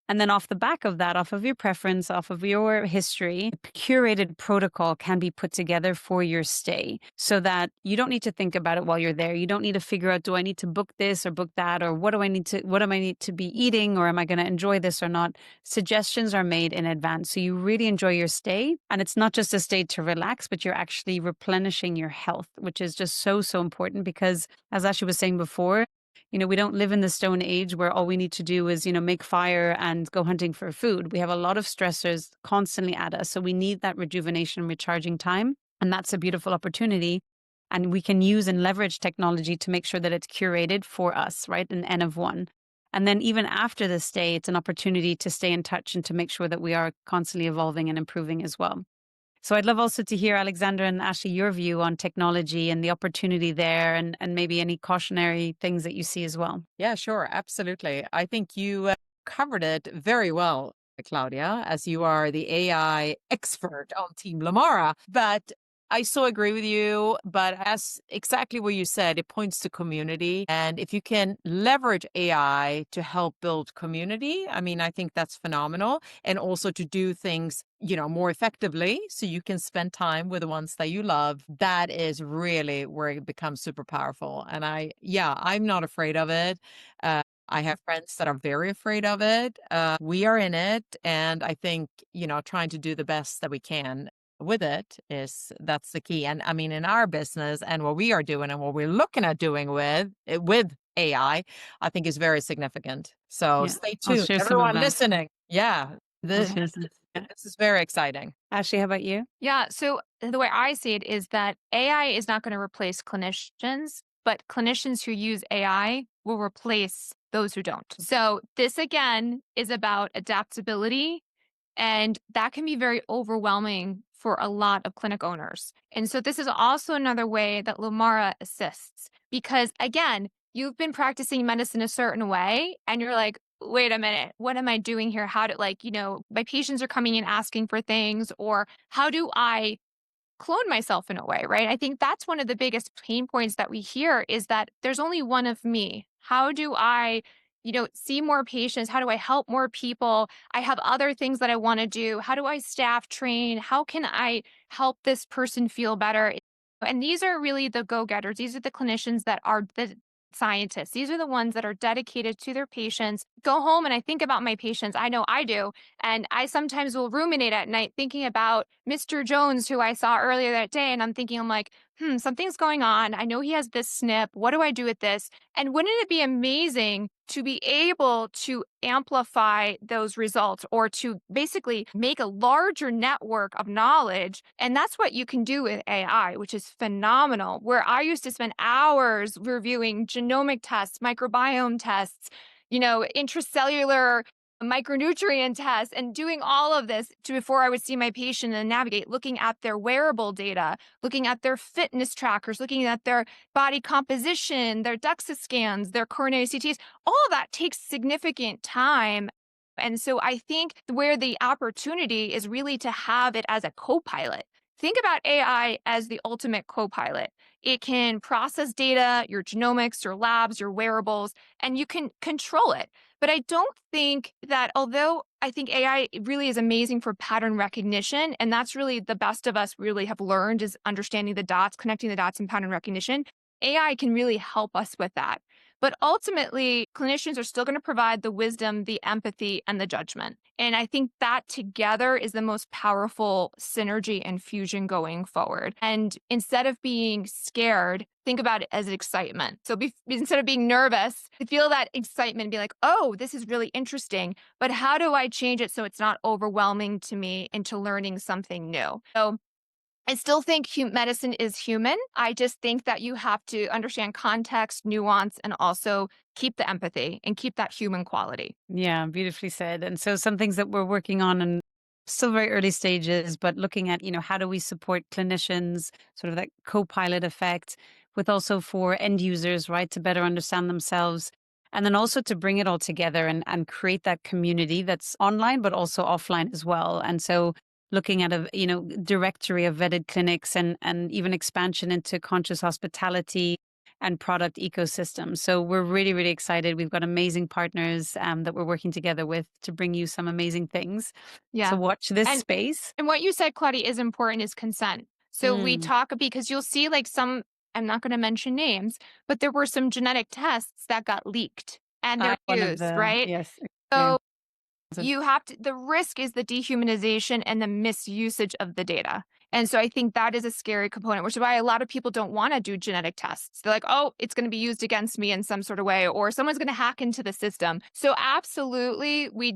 And then off the back of that, off of your preference, off of your history, a curated protocol can be put together for your stay, so that you don't need to think about it while you're there. You don't need to figure out, do I need to book this or book that? Or what do I need to be eating? Or am I going to enjoy this or not? Suggestions are made in advance, so you really enjoy your stay. And it's not just a stay to relax, but you're actually replenishing your health, which is just so, so important, because as Ashley was saying before, we don't live in the Stone Age where all we need to do is, make fire and go hunting for food. We have a lot of stressors constantly at us. So we need that rejuvenation, recharging time. And that's a beautiful opportunity. And we can use and leverage technology to make sure that it's curated for us, right? An N of one. And then even after this day, it's an opportunity to stay in touch and to make sure that we are constantly evolving and improving as well. So I'd love also to hear, Alexandra and Ashley, your view on technology and the opportunity there, and maybe any cautionary things that you see as well. Yeah, sure. Absolutely. I think you covered it very well, Claudia, as you are the AI expert on Team Lumara. But I so agree with you. But as exactly what you said, it points to community. And if you can leverage AI to help build community, I mean, I think that's phenomenal. And also to do things, more effectively so you can spend time with the ones that you love. That is really where it becomes super powerful. And I'm not afraid of it. I have friends that are very afraid of it. We are in it. And I think, trying to do the best that we can with that's the key. And I mean, in our business and what we are doing and what we're looking at doing with AI, I think is very significant. So Yeah, stay I'll tuned. share some of Everyone that. listening. Yeah. I'll This, share some. Yeah. this is very exciting. Ashley, how about you? Yeah. So the way I see it is that AI is not going to replace clinicians, but clinicians who use AI will replace those who don't. So this again is about adaptability, and that can be very overwhelming for a lot of clinic owners. And so this is also another way that Lumara assists because again, you've been practicing medicine a certain way and you're like, wait a minute, what am I doing here? How do my patients are coming in asking for things, or how do I clone myself in a way, right? I think that's one of the biggest pain points that we hear is that there's only one of me. How do I, see more patients? How do I help more people? I have other things that I want to do. How do I staff train? How can I help this person feel better? And these are really the go-getters. These are the clinicians that are the scientists. These are the ones that are dedicated to their patients. Go home and I think about my patients. I know I do. And I sometimes will ruminate at night thinking about Mr. Jones, who I saw earlier that day. And I'm like, something's going on. I know he has this SNP. What do I do with this? And wouldn't it be amazing to be able to amplify those results or to basically make a larger network of knowledge? And that's what you can do with AI, which is phenomenal. Where I used to spend hours reviewing genomic tests, microbiome tests, intracellular micronutrient tests and doing all of this before I would see my patient and navigate, looking at their wearable data, looking at their fitness trackers, looking at their body composition, their DEXA scans, their coronary CTs. All of that takes significant time. And so I think where the opportunity is really to have it as a co-pilot. Think about AI as the ultimate co-pilot. It can process data, your genomics, your labs, your wearables, and you can control it. But I don't think that, although I think AI really is amazing for pattern recognition, and that's really the best of us really have learned is understanding the dots, connecting the dots in pattern recognition. AI can really help us with that. But ultimately, clinicians are still going to provide the wisdom, the empathy, and the judgment. And I think that together is the most powerful synergy and fusion going forward. And instead of being scared, think about it as excitement. So instead of being nervous, feel that excitement and be like, oh, this is really interesting. But how do I change it so it's not overwhelming to me into learning something new? So I still think medicine is human. I just think that you have to understand context, nuance, and also keep the empathy and keep that human quality. Yeah, beautifully said. And so some things that we're working on and still very early stages, but looking at, how do we support clinicians, sort of that co-pilot effect with also for end users, right, to better understand themselves. And then also to bring it all together and create that community that's online, but also offline as well. And so looking at a, directory of vetted clinics and even expansion into conscious hospitality and product ecosystem. So we're really, really excited. We've got amazing partners that we're working together with to bring you some amazing things. Yeah. So watch this And, space. And what you said, Claudia, is important is consent. So we talk because you'll see I'm not going to mention names, but there were some genetic tests that got leaked and they're used, right? Yes. So you have to, the risk is the dehumanization and the misusage of the data. And so I think that is a scary component, which is why a lot of people don't want to do genetic tests. They're like, oh, it's going to be used against me in some sort of way, or someone's going to hack into the system. So absolutely, we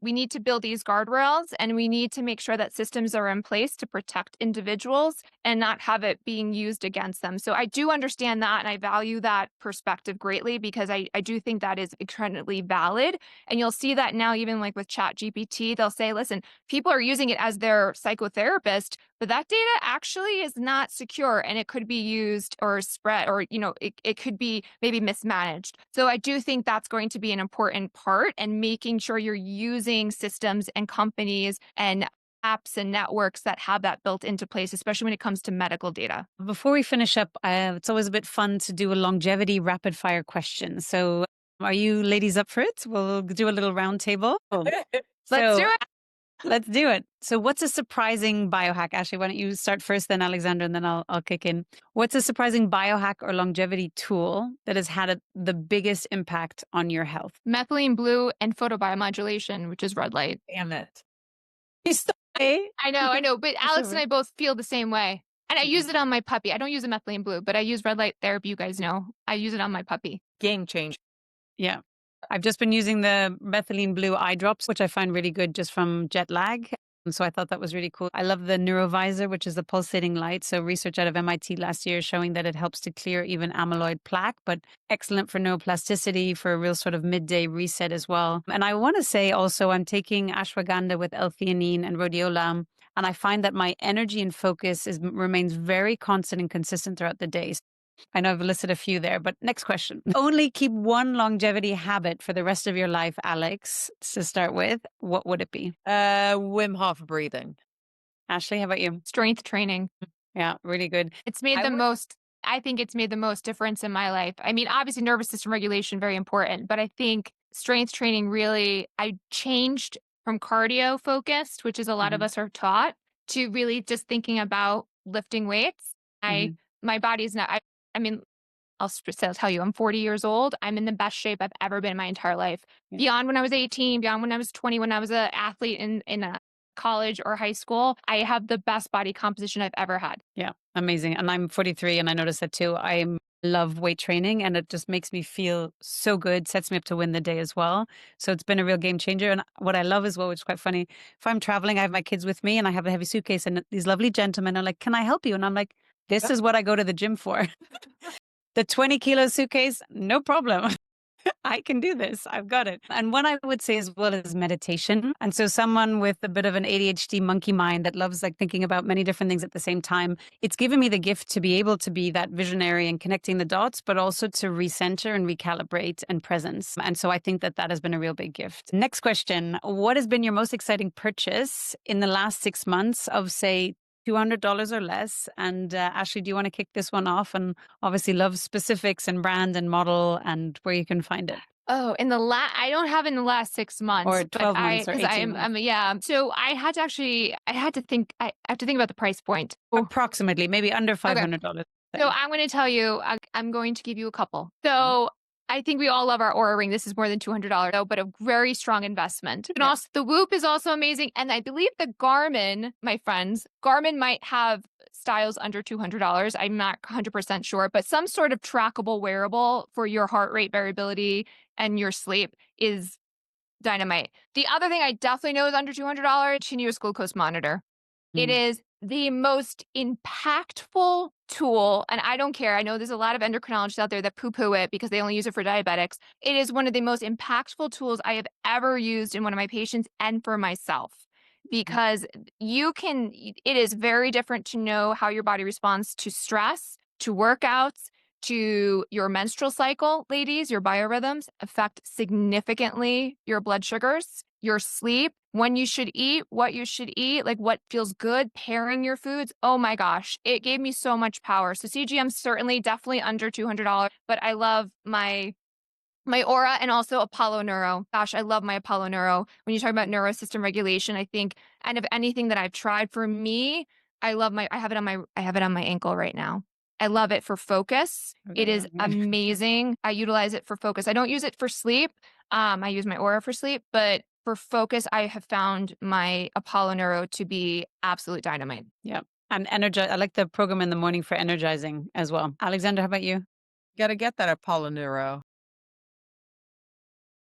need to build these guardrails, and we need to make sure that systems are in place to protect individuals and not have it being used against them. So I do understand that, and I value that perspective greatly, because I do think that is incredibly valid. And you'll see that now, even like with Chat GPT, they'll say, listen, people are using it as their psychotherapist, but that data actually is not secure, and it could be used or spread, or, it could be maybe mismanaged. So I do think that's going to be an important part, and making sure you're using systems and companies and apps and networks that have that built into place, especially when it comes to medical data. Before we finish up, it's always a bit fun to do a longevity rapid fire question. So are you ladies up for it? We'll do a little round table. Let's do it. Let's do it. So what's a surprising biohack? Ashley, why don't you start first, then Alexandra, and then I'll kick in. What's a surprising biohack or longevity tool that has had the biggest impact on your health? Methylene blue and photobiomodulation, which is red light. Damn it. I know. But Alex and I both feel the same way. And I use it on my puppy. I don't use a methylene blue, but I use red light therapy. You guys know. I use it on my puppy. Game changer. Yeah. I've just been using the methylene blue eye drops, which I find really good just from jet lag. And so I thought that was really cool. I love the neurovisor, which is the pulsating light. So research out of MIT last year showing that it helps to clear even amyloid plaque, but excellent for neuroplasticity, for a real sort of midday reset as well. And I want to say also, I'm taking ashwagandha with L-theanine and rhodiola, and I find that my energy and focus remains very constant and consistent throughout the day. I know I've listed a few there, but next question. Only keep one longevity habit for the rest of your life, Alex, to start with. What would it be? Wim Hof breathing. Ashley, how about you? Strength training. Yeah, really good. I think it's made the most difference in my life. I mean, obviously nervous system regulation, very important, but I think strength training really, I changed from cardio focused, which is a lot of us are taught, to really just thinking about lifting weights. My body's not, I mean, I'll tell you, I'm 40 years old. I'm in the best shape I've ever been in my entire life. Yeah. Beyond when I was 18, beyond when I was 20, when I was an athlete in a college or high school, I have the best body composition I've ever had. Yeah, amazing. And I'm 43 and I noticed that too. I love weight training and it just makes me feel so good, sets me up to win the day as well. So it's been a real game changer. And what I love as well, which is quite funny, if I'm traveling, I have my kids with me and I have a heavy suitcase and these lovely gentlemen are like, can I help you? And I'm like, this is what I go to the gym for. The 20-kilo suitcase, no problem. I can do this. I've got it. And one I would say as well is meditation. And so someone with a bit of an ADHD monkey mind that loves like thinking about many different things at the same time, it's given me the gift to be able to be that visionary and connecting the dots, but also to recenter and recalibrate and presence. And so I think that that has been a real big gift. Next question. What has been your most exciting purchase in the last 6 months of, say, $200 or less? And Ashley, do you want to kick this one off? And obviously love specifics and brand and model and where you can find it. Oh, I don't have in the last 6 months. Or 12 months or 18 months. Yeah. So I have to think about the price point. Approximately, maybe under $500. Okay. So I'm going to tell you, I'm going to give you a couple. So I think we all love our Aura ring. This is more than $200 though, but a very strong investment. And also the Whoop is also amazing. And I believe the Garmin, my friends, Garmin might have styles under $200. I'm not 100% sure, but some sort of trackable wearable for your heart rate variability and your sleep is dynamite. The other thing I definitely know is under $200, continuous glucose monitor. It is the most impactful tool, and I don't care. I know there's a lot of endocrinologists out there that poo-poo it because they only use it for diabetics. It is one of the most impactful tools I have ever used in one of my patients and for myself, because it is very different to know how your body responds to stress, to workouts, to your menstrual cycle. Ladies, your biorhythms affect significantly your blood sugars, your sleep, when you should eat, what you should eat, like what feels good, pairing your foods. Oh my gosh, it gave me so much power. So CGM certainly definitely under $200, but I love my Aura and also Apollo Neuro. Gosh, I love my Apollo Neuro. When you talk about neurosystem regulation, I think, and of anything that I've tried, for me, I have it on my ankle right now. I love it for focus. It is amazing. I utilize it for focus. I don't use it for sleep. I use my Aura for sleep, but for focus, I have found my Apollo Neuro to be absolute dynamite. Yeah. And energize. I like the program in the morning for energizing as well. Alexandra, how about you? Got to get that at Polyneuro.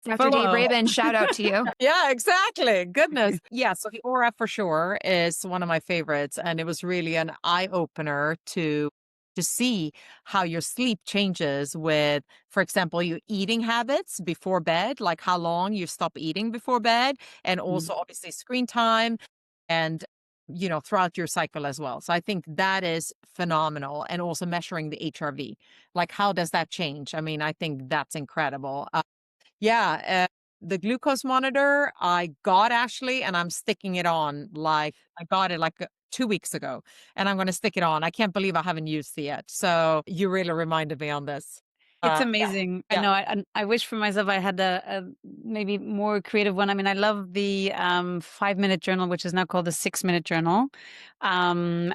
Dr. Full Dave of Rabin, shout out to you. Yeah, exactly. Goodness. Yeah. So the aura for sure is one of my favorites. And it was really an eye opener to see how your sleep changes with, for example, your eating habits before bed, like how long you stop eating before bed, and also obviously screen time and throughout your cycle as well. So I think that is phenomenal. And also measuring the HRV. Like how does that change? I mean, I think that's incredible. Yeah, the glucose monitor, I got Ashley, and I'm sticking it on. Like I got it like 2 weeks ago, and I'm going to stick it on. I can't believe I haven't used it yet. So you really reminded me on this. It's Yeah, amazing. I yeah. know. I wish for myself I had a maybe more creative one. I mean, I love the 5 minute journal, which is now called the 6 minute journal,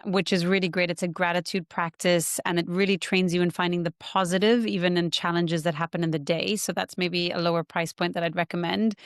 which is really great. It's a gratitude practice, and it really trains you in finding the positive, even in challenges that happen in the day. So that's maybe a lower price point that I'd recommend.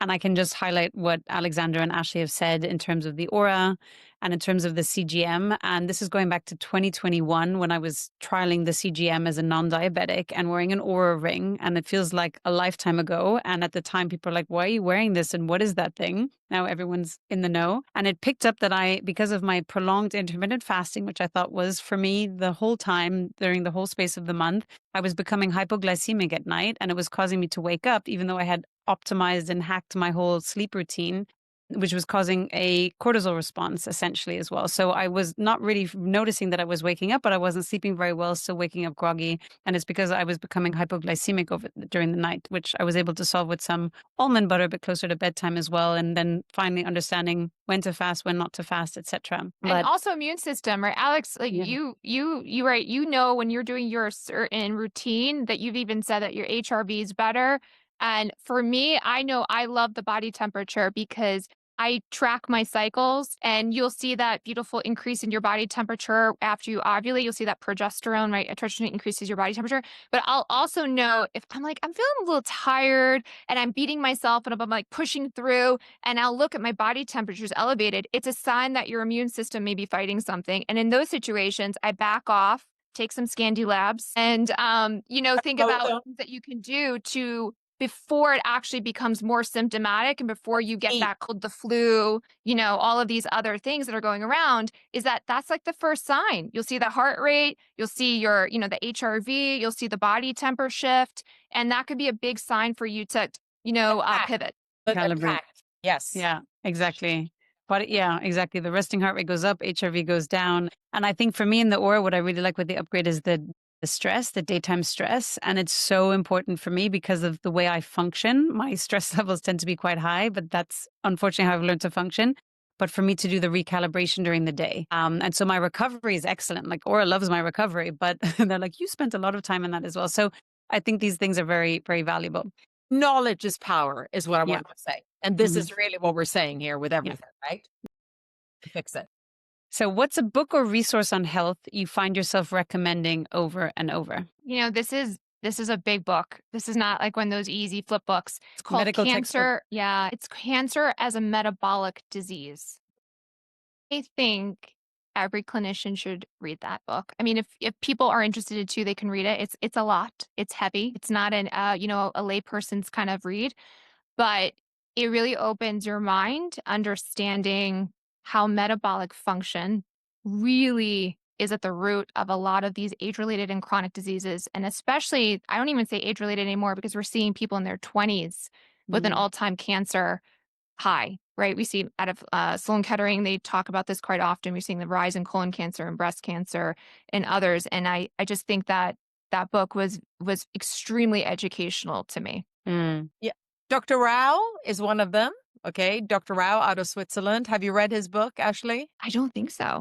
And I can just highlight what Alexandra and Ashley have said in terms of the aura and in terms of the CGM. And this is going back to 2021 when I was trialing the CGM as a non-diabetic and wearing an aura ring. And it feels like a lifetime ago. And at the time, people are like, why are you wearing this? And what is that thing? Now everyone's in the know. And it picked up that because of my prolonged intermittent fasting, which I thought was for me the whole time during the whole space of the month, I was becoming hypoglycemic at night, and it was causing me to wake up, even though I had optimized and hacked my whole sleep routine, which was causing a cortisol response essentially as well. So I was not really noticing that I was waking up, but I wasn't sleeping very well, still waking up groggy. And it's because I was becoming hypoglycemic during the night, which I was able to solve with some almond butter, but closer to bedtime as well. And then finally understanding when to fast, when not to fast, etc. And also immune system, right? Alex, like Yeah. you right, when you're doing your certain routine that you've even said that your HRV is better. And for me, I know I love the body temperature because I track my cycles, and you'll see that beautiful increase in your body temperature after you ovulate. You'll see that progesterone, right? Estrogen increases your body temperature. But I'll also know if I'm feeling a little tired and I'm beating myself and I'm like pushing through, and I'll look at my body temperature's elevated, it's a sign that your immune system may be fighting something. And in those situations, I back off, take some Scandi Labs, and think about things that you can do to before it actually becomes more symptomatic and before you get that cold, the flu, all of these other things that are going around, that's like the first sign. You'll see the heart rate, you'll see your, the HRV, you'll see the body temper shift, and that could be a big sign for you to, pivot. Calibrate. Yes. Yeah, exactly. But yeah, exactly. The resting heart rate goes up, HRV goes down. And I think for me in the aura, what I really like with the upgrade is the stress, the daytime stress. And it's so important for me because of the way I function. My stress levels tend to be quite high, but that's unfortunately how I've learned to function. But for me to do the recalibration during the day. And so my recovery is excellent. Like Aura loves my recovery, but they're like, you spent a lot of time in that as well. So I think these things are very, very valuable. Knowledge is power, is what I Yeah. want to say. And this is really what we're saying here with everything, right? To fix it. So what's a book or resource on health you find yourself recommending over and over? This is a big book. This is not like one of those easy flip books. It's called Medical textbook. Cancer. Yeah, it's Cancer as a Metabolic Disease. I think every clinician should read that book. I mean, if people are interested in too, they can read it. It's a lot. It's heavy. It's not a layperson's kind of read, but it really opens your mind, understanding how metabolic function really is at the root of a lot of these age-related and chronic diseases. And especially, I don't even say age-related anymore because we're seeing people in their 20s with an all-time cancer high, right? We see out of Sloan Kettering, they talk about this quite often. We're seeing the rise in colon cancer and breast cancer and others. And I just think that that book was extremely educational to me. Yeah. Dr. Rao is one of them. Okay. Dr. Rao out of Switzerland. Have you read his book, Ashley? I don't think so.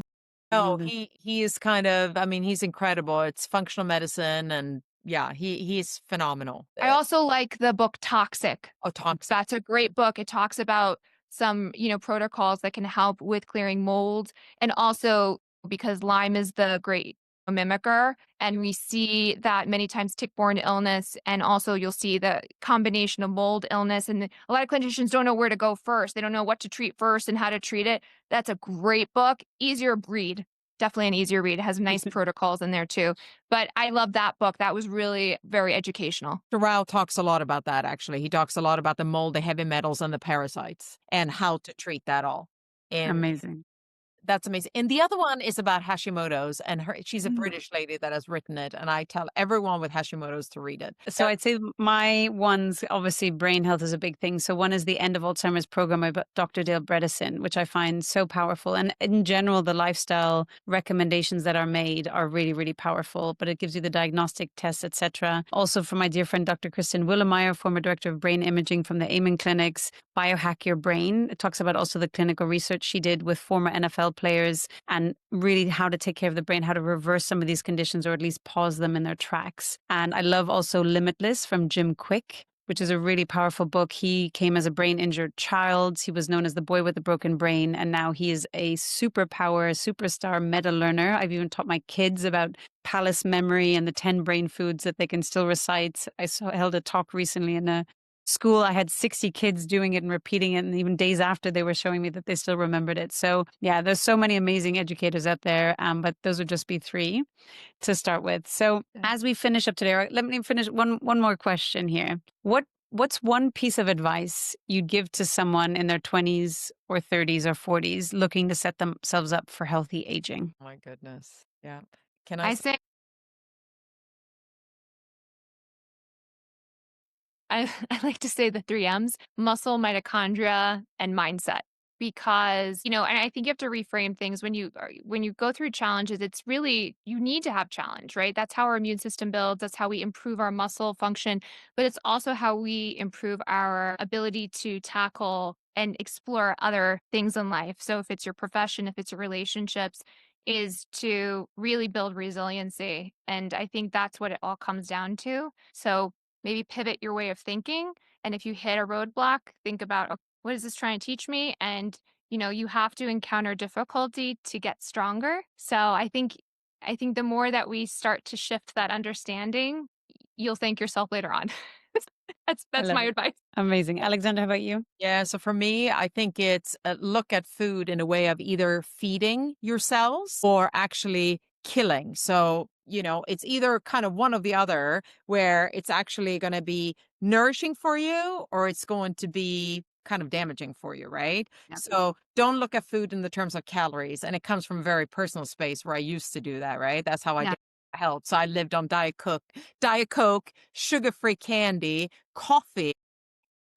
No, he is kind of, I mean, he's incredible. It's functional medicine, and yeah, he's phenomenal. I also like the book Toxic. Oh, Toxic. That's a great book. It talks about some, protocols that can help with clearing mold. And also because Lyme is the great mimicker, and we see that many times tick-borne illness, and also you'll see the combination of mold illness, and a lot of clinicians don't know where to go first. They don't know what to treat first and how to treat it. That's a great book. Easier read. definitely an easier read. It has nice protocols in there too. But I love that book. That was really very educational. Rao talks a lot about that, actually. He talks a lot about the mold, the heavy metals, and the parasites and how to treat that all. And Amazing. that's amazing. And the other one is about Hashimoto's, and she's a Mm. British lady that has written it. And I tell everyone with Hashimoto's to read it. So I'd say my ones, obviously brain health is a big thing. So one is the End of Alzheimer's program by Dr. Dale Bredesen, which I find so powerful. And in general, the lifestyle recommendations that are made are really, really powerful, but it gives you the diagnostic tests, etc. Also from my dear friend, Dr. Kristen Willemeyer, former director of brain imaging from the Amen Clinics, Biohack Your Brain. It talks about also the clinical research she did with former NFL players and really how to take care of the brain, how to reverse some of these conditions or at least pause them in their tracks. And I love also Limitless from Jim Quick, which is a really powerful book. He came as a brain injured child. He was known as the boy with the broken brain. And now he is a superstar meta learner. I've even taught my kids about palace memory and the 10 brain foods that they can still recite. Held a talk recently in a school. I had 60 kids doing it and repeating it. And even days after, they were showing me that they still remembered it. So yeah, there's so many amazing educators out there. But those would just be three to start with. So as we finish up today, let me finish one more question here. What's one piece of advice you'd give to someone in their 20s or 30s or 40s looking to set themselves up for healthy aging? Oh my goodness. Yeah. Can I say I like to say the 3 M's: muscle, mitochondria, and mindset. Because, and I think you have to reframe things when you go through challenges. It's really, you need to have challenge, right? That's how our immune system builds. That's how we improve our muscle function, but it's also how we improve our ability to tackle and explore other things in life. So if it's your profession, if it's your relationships, is to really build resiliency. And I think that's what it all comes down to. So maybe pivot your way of thinking. And if you hit a roadblock, think about, "Okay, what is this trying to teach me?" And, you have to encounter difficulty to get stronger. So I think the more that we start to shift that understanding, you'll thank yourself later on. That's I that's love my it. advice. Amazing. Alexandra, how about you? Yeah, so for me, I think it's look at food in a way of either feeding your cells or actually killing. So, it's either kind of one or the other, where it's actually going to be nourishing for you or it's going to be kind of damaging for you, right? Yeah. So don't look at food in the terms of calories. And it comes from a very personal space where I used to do that, right? That's how I Yeah. did health. So I lived on Diet Coke, sugar-free candy, coffee,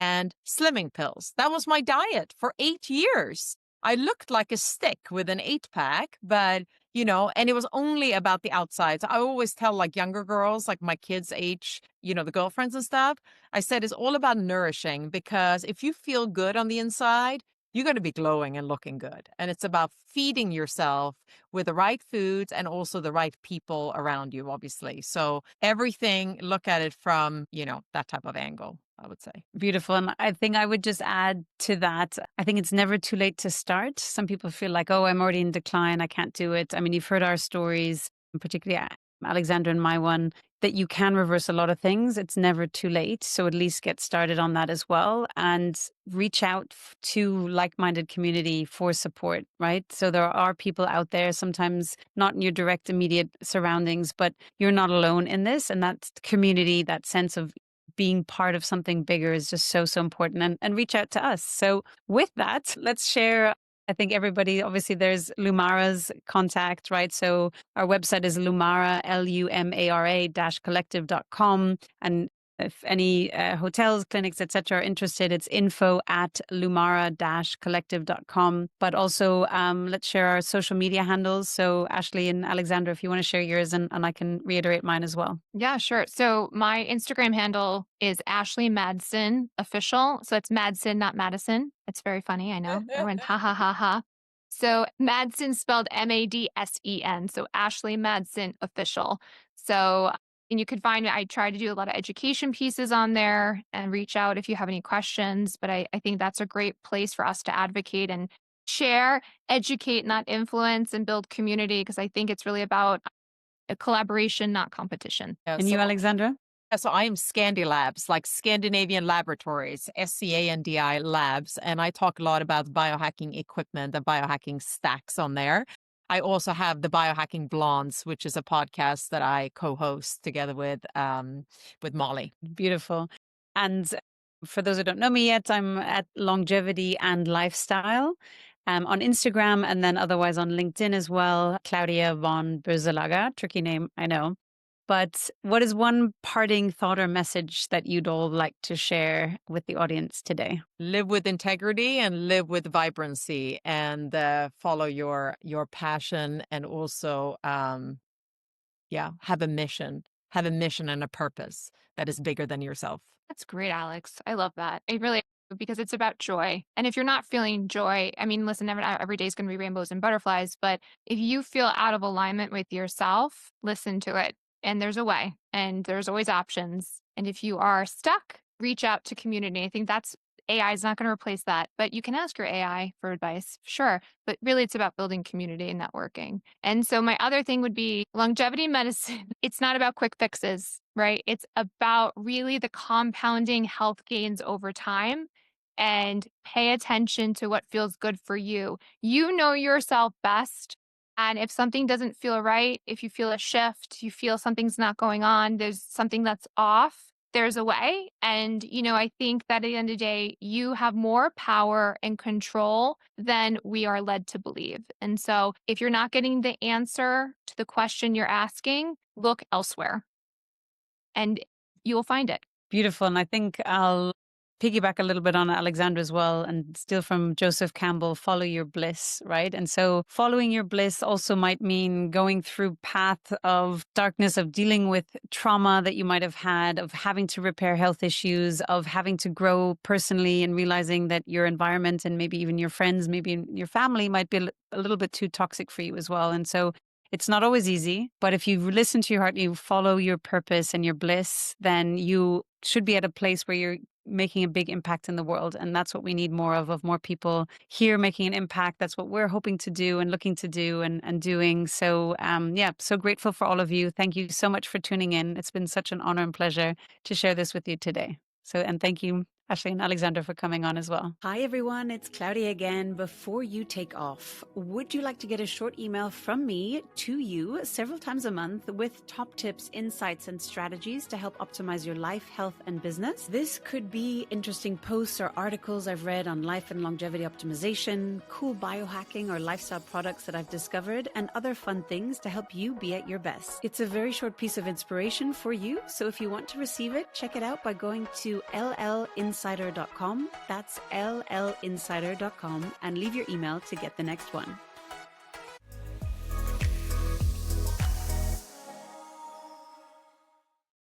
and slimming pills. That was my diet for 8 years. I looked like a stick with an 8-pack, but and it was only about the outsides. I always tell like younger girls, like my kids' age, the girlfriends and stuff, I said it's all about nourishing, because if you feel good on the inside, you're going to be glowing and looking good. And it's about feeding yourself with the right foods and also the right people around you, obviously. So everything, look at it from, that type of angle, I would say. Beautiful. And I think I would just add to that, I think it's never too late to start. Some people feel like, oh, I'm already in decline, I can't do it. I mean, you've heard our stories, particularly Alexandra and my one, that you can reverse a lot of things. It's never too late. So at least get started on that as well and reach out to like-minded community for support, right? So there are people out there, sometimes not in your direct immediate surroundings, but you're not alone in this. And that community, that sense of being part of something bigger is just so, so important, and reach out to us. So with that, let's share. I think everybody, obviously there's Lumara's contact, right? So our website is Lumara, Lumara -collective.com. And if any hotels, clinics, etc. are interested, it's info@lumara-collective.com. But also let's share our social media handles. So Ashley and Alexandra, if you want to share yours, and I can reiterate mine as well. Yeah, sure. So my Instagram handle is Ashley Madsen official. So it's Madsen, not Madison. It's very funny. I know. Everyone, ha ha ha ha. So Madsen spelled Madsen. So Ashley Madsen official. So, and you could find I try to do a lot of education pieces on there and reach out if you have any questions. But I think that's a great place for us to advocate and share, educate, not influence, and build community, because I think it's really about a collaboration, not competition. Yeah, And you, Alexandra? so I am Scandi Labs, like Scandinavian Laboratories, SCANDI Labs. And I talk a lot about biohacking equipment and biohacking stacks on there. I also have the Biohacking Blondes, which is a podcast that I co-host together with Molly. Beautiful. And for those who don't know me yet, I'm at Longevity and Lifestyle on Instagram, and then otherwise on LinkedIn as well. Claudia von Berzelaga, tricky name, I know. But what is one parting thought or message that you'd all like to share with the audience today? Live with integrity and live with vibrancy, and follow your passion, and also have a mission and a purpose that is bigger than yourself. That's great, Alex. I love that. I really, because it's about joy. And if you're not feeling joy, I mean, listen, every day is going to be rainbows and butterflies, but if you feel out of alignment with yourself, listen to it. And there's a way, and there's always options. And if you are stuck, reach out to community. I think that's AI is not going to replace that, but you can ask your AI for advice, sure. But really, it's about building community and networking. And so, my other thing would be longevity medicine. It's not about quick fixes, right? It's about really the compounding health gains over time. And pay attention to what feels good for you. You know yourself best. And if something doesn't feel right, if you feel a shift, you feel something's not going on, there's something that's off, there's a way. And, I think that at the end of the day, you have more power and control than we are led to believe. And so if you're not getting the answer to the question you're asking, look elsewhere and you will find it. Beautiful. And I think I'll piggyback a little bit on Alexandra as well, and steal from Joseph Campbell, follow your bliss, right? And so following your bliss also might mean going through path of darkness, of dealing with trauma that you might have had, of having to repair health issues, of having to grow personally, and realizing that your environment and maybe even your friends, maybe your family might be a little bit too toxic for you as well. And so it's not always easy, but if you listen to your heart, you follow your purpose and your bliss, then you should be at a place where you're making a big impact in the world. And that's what we need more of more people here making an impact. That's what we're hoping to do and looking to do and doing. So, so grateful for all of you. Thank you so much for tuning in. It's been such an honor and pleasure to share this with you today. So, and thank you, Ashley and Alexandra, for coming on as well. Hi, everyone. It's Claudia again. Before you take off, would you like to get a short email from me to you several times a month with top tips, insights, and strategies to help optimize your life, health, and business? This could be interesting posts or articles I've read on life and longevity optimization, cool biohacking or lifestyle products that I've discovered, and other fun things to help you be at your best. It's a very short piece of inspiration for you. So if you want to receive it, check it out by going to llinsider.com. That's llinsider.com, and leave your email to get the next one.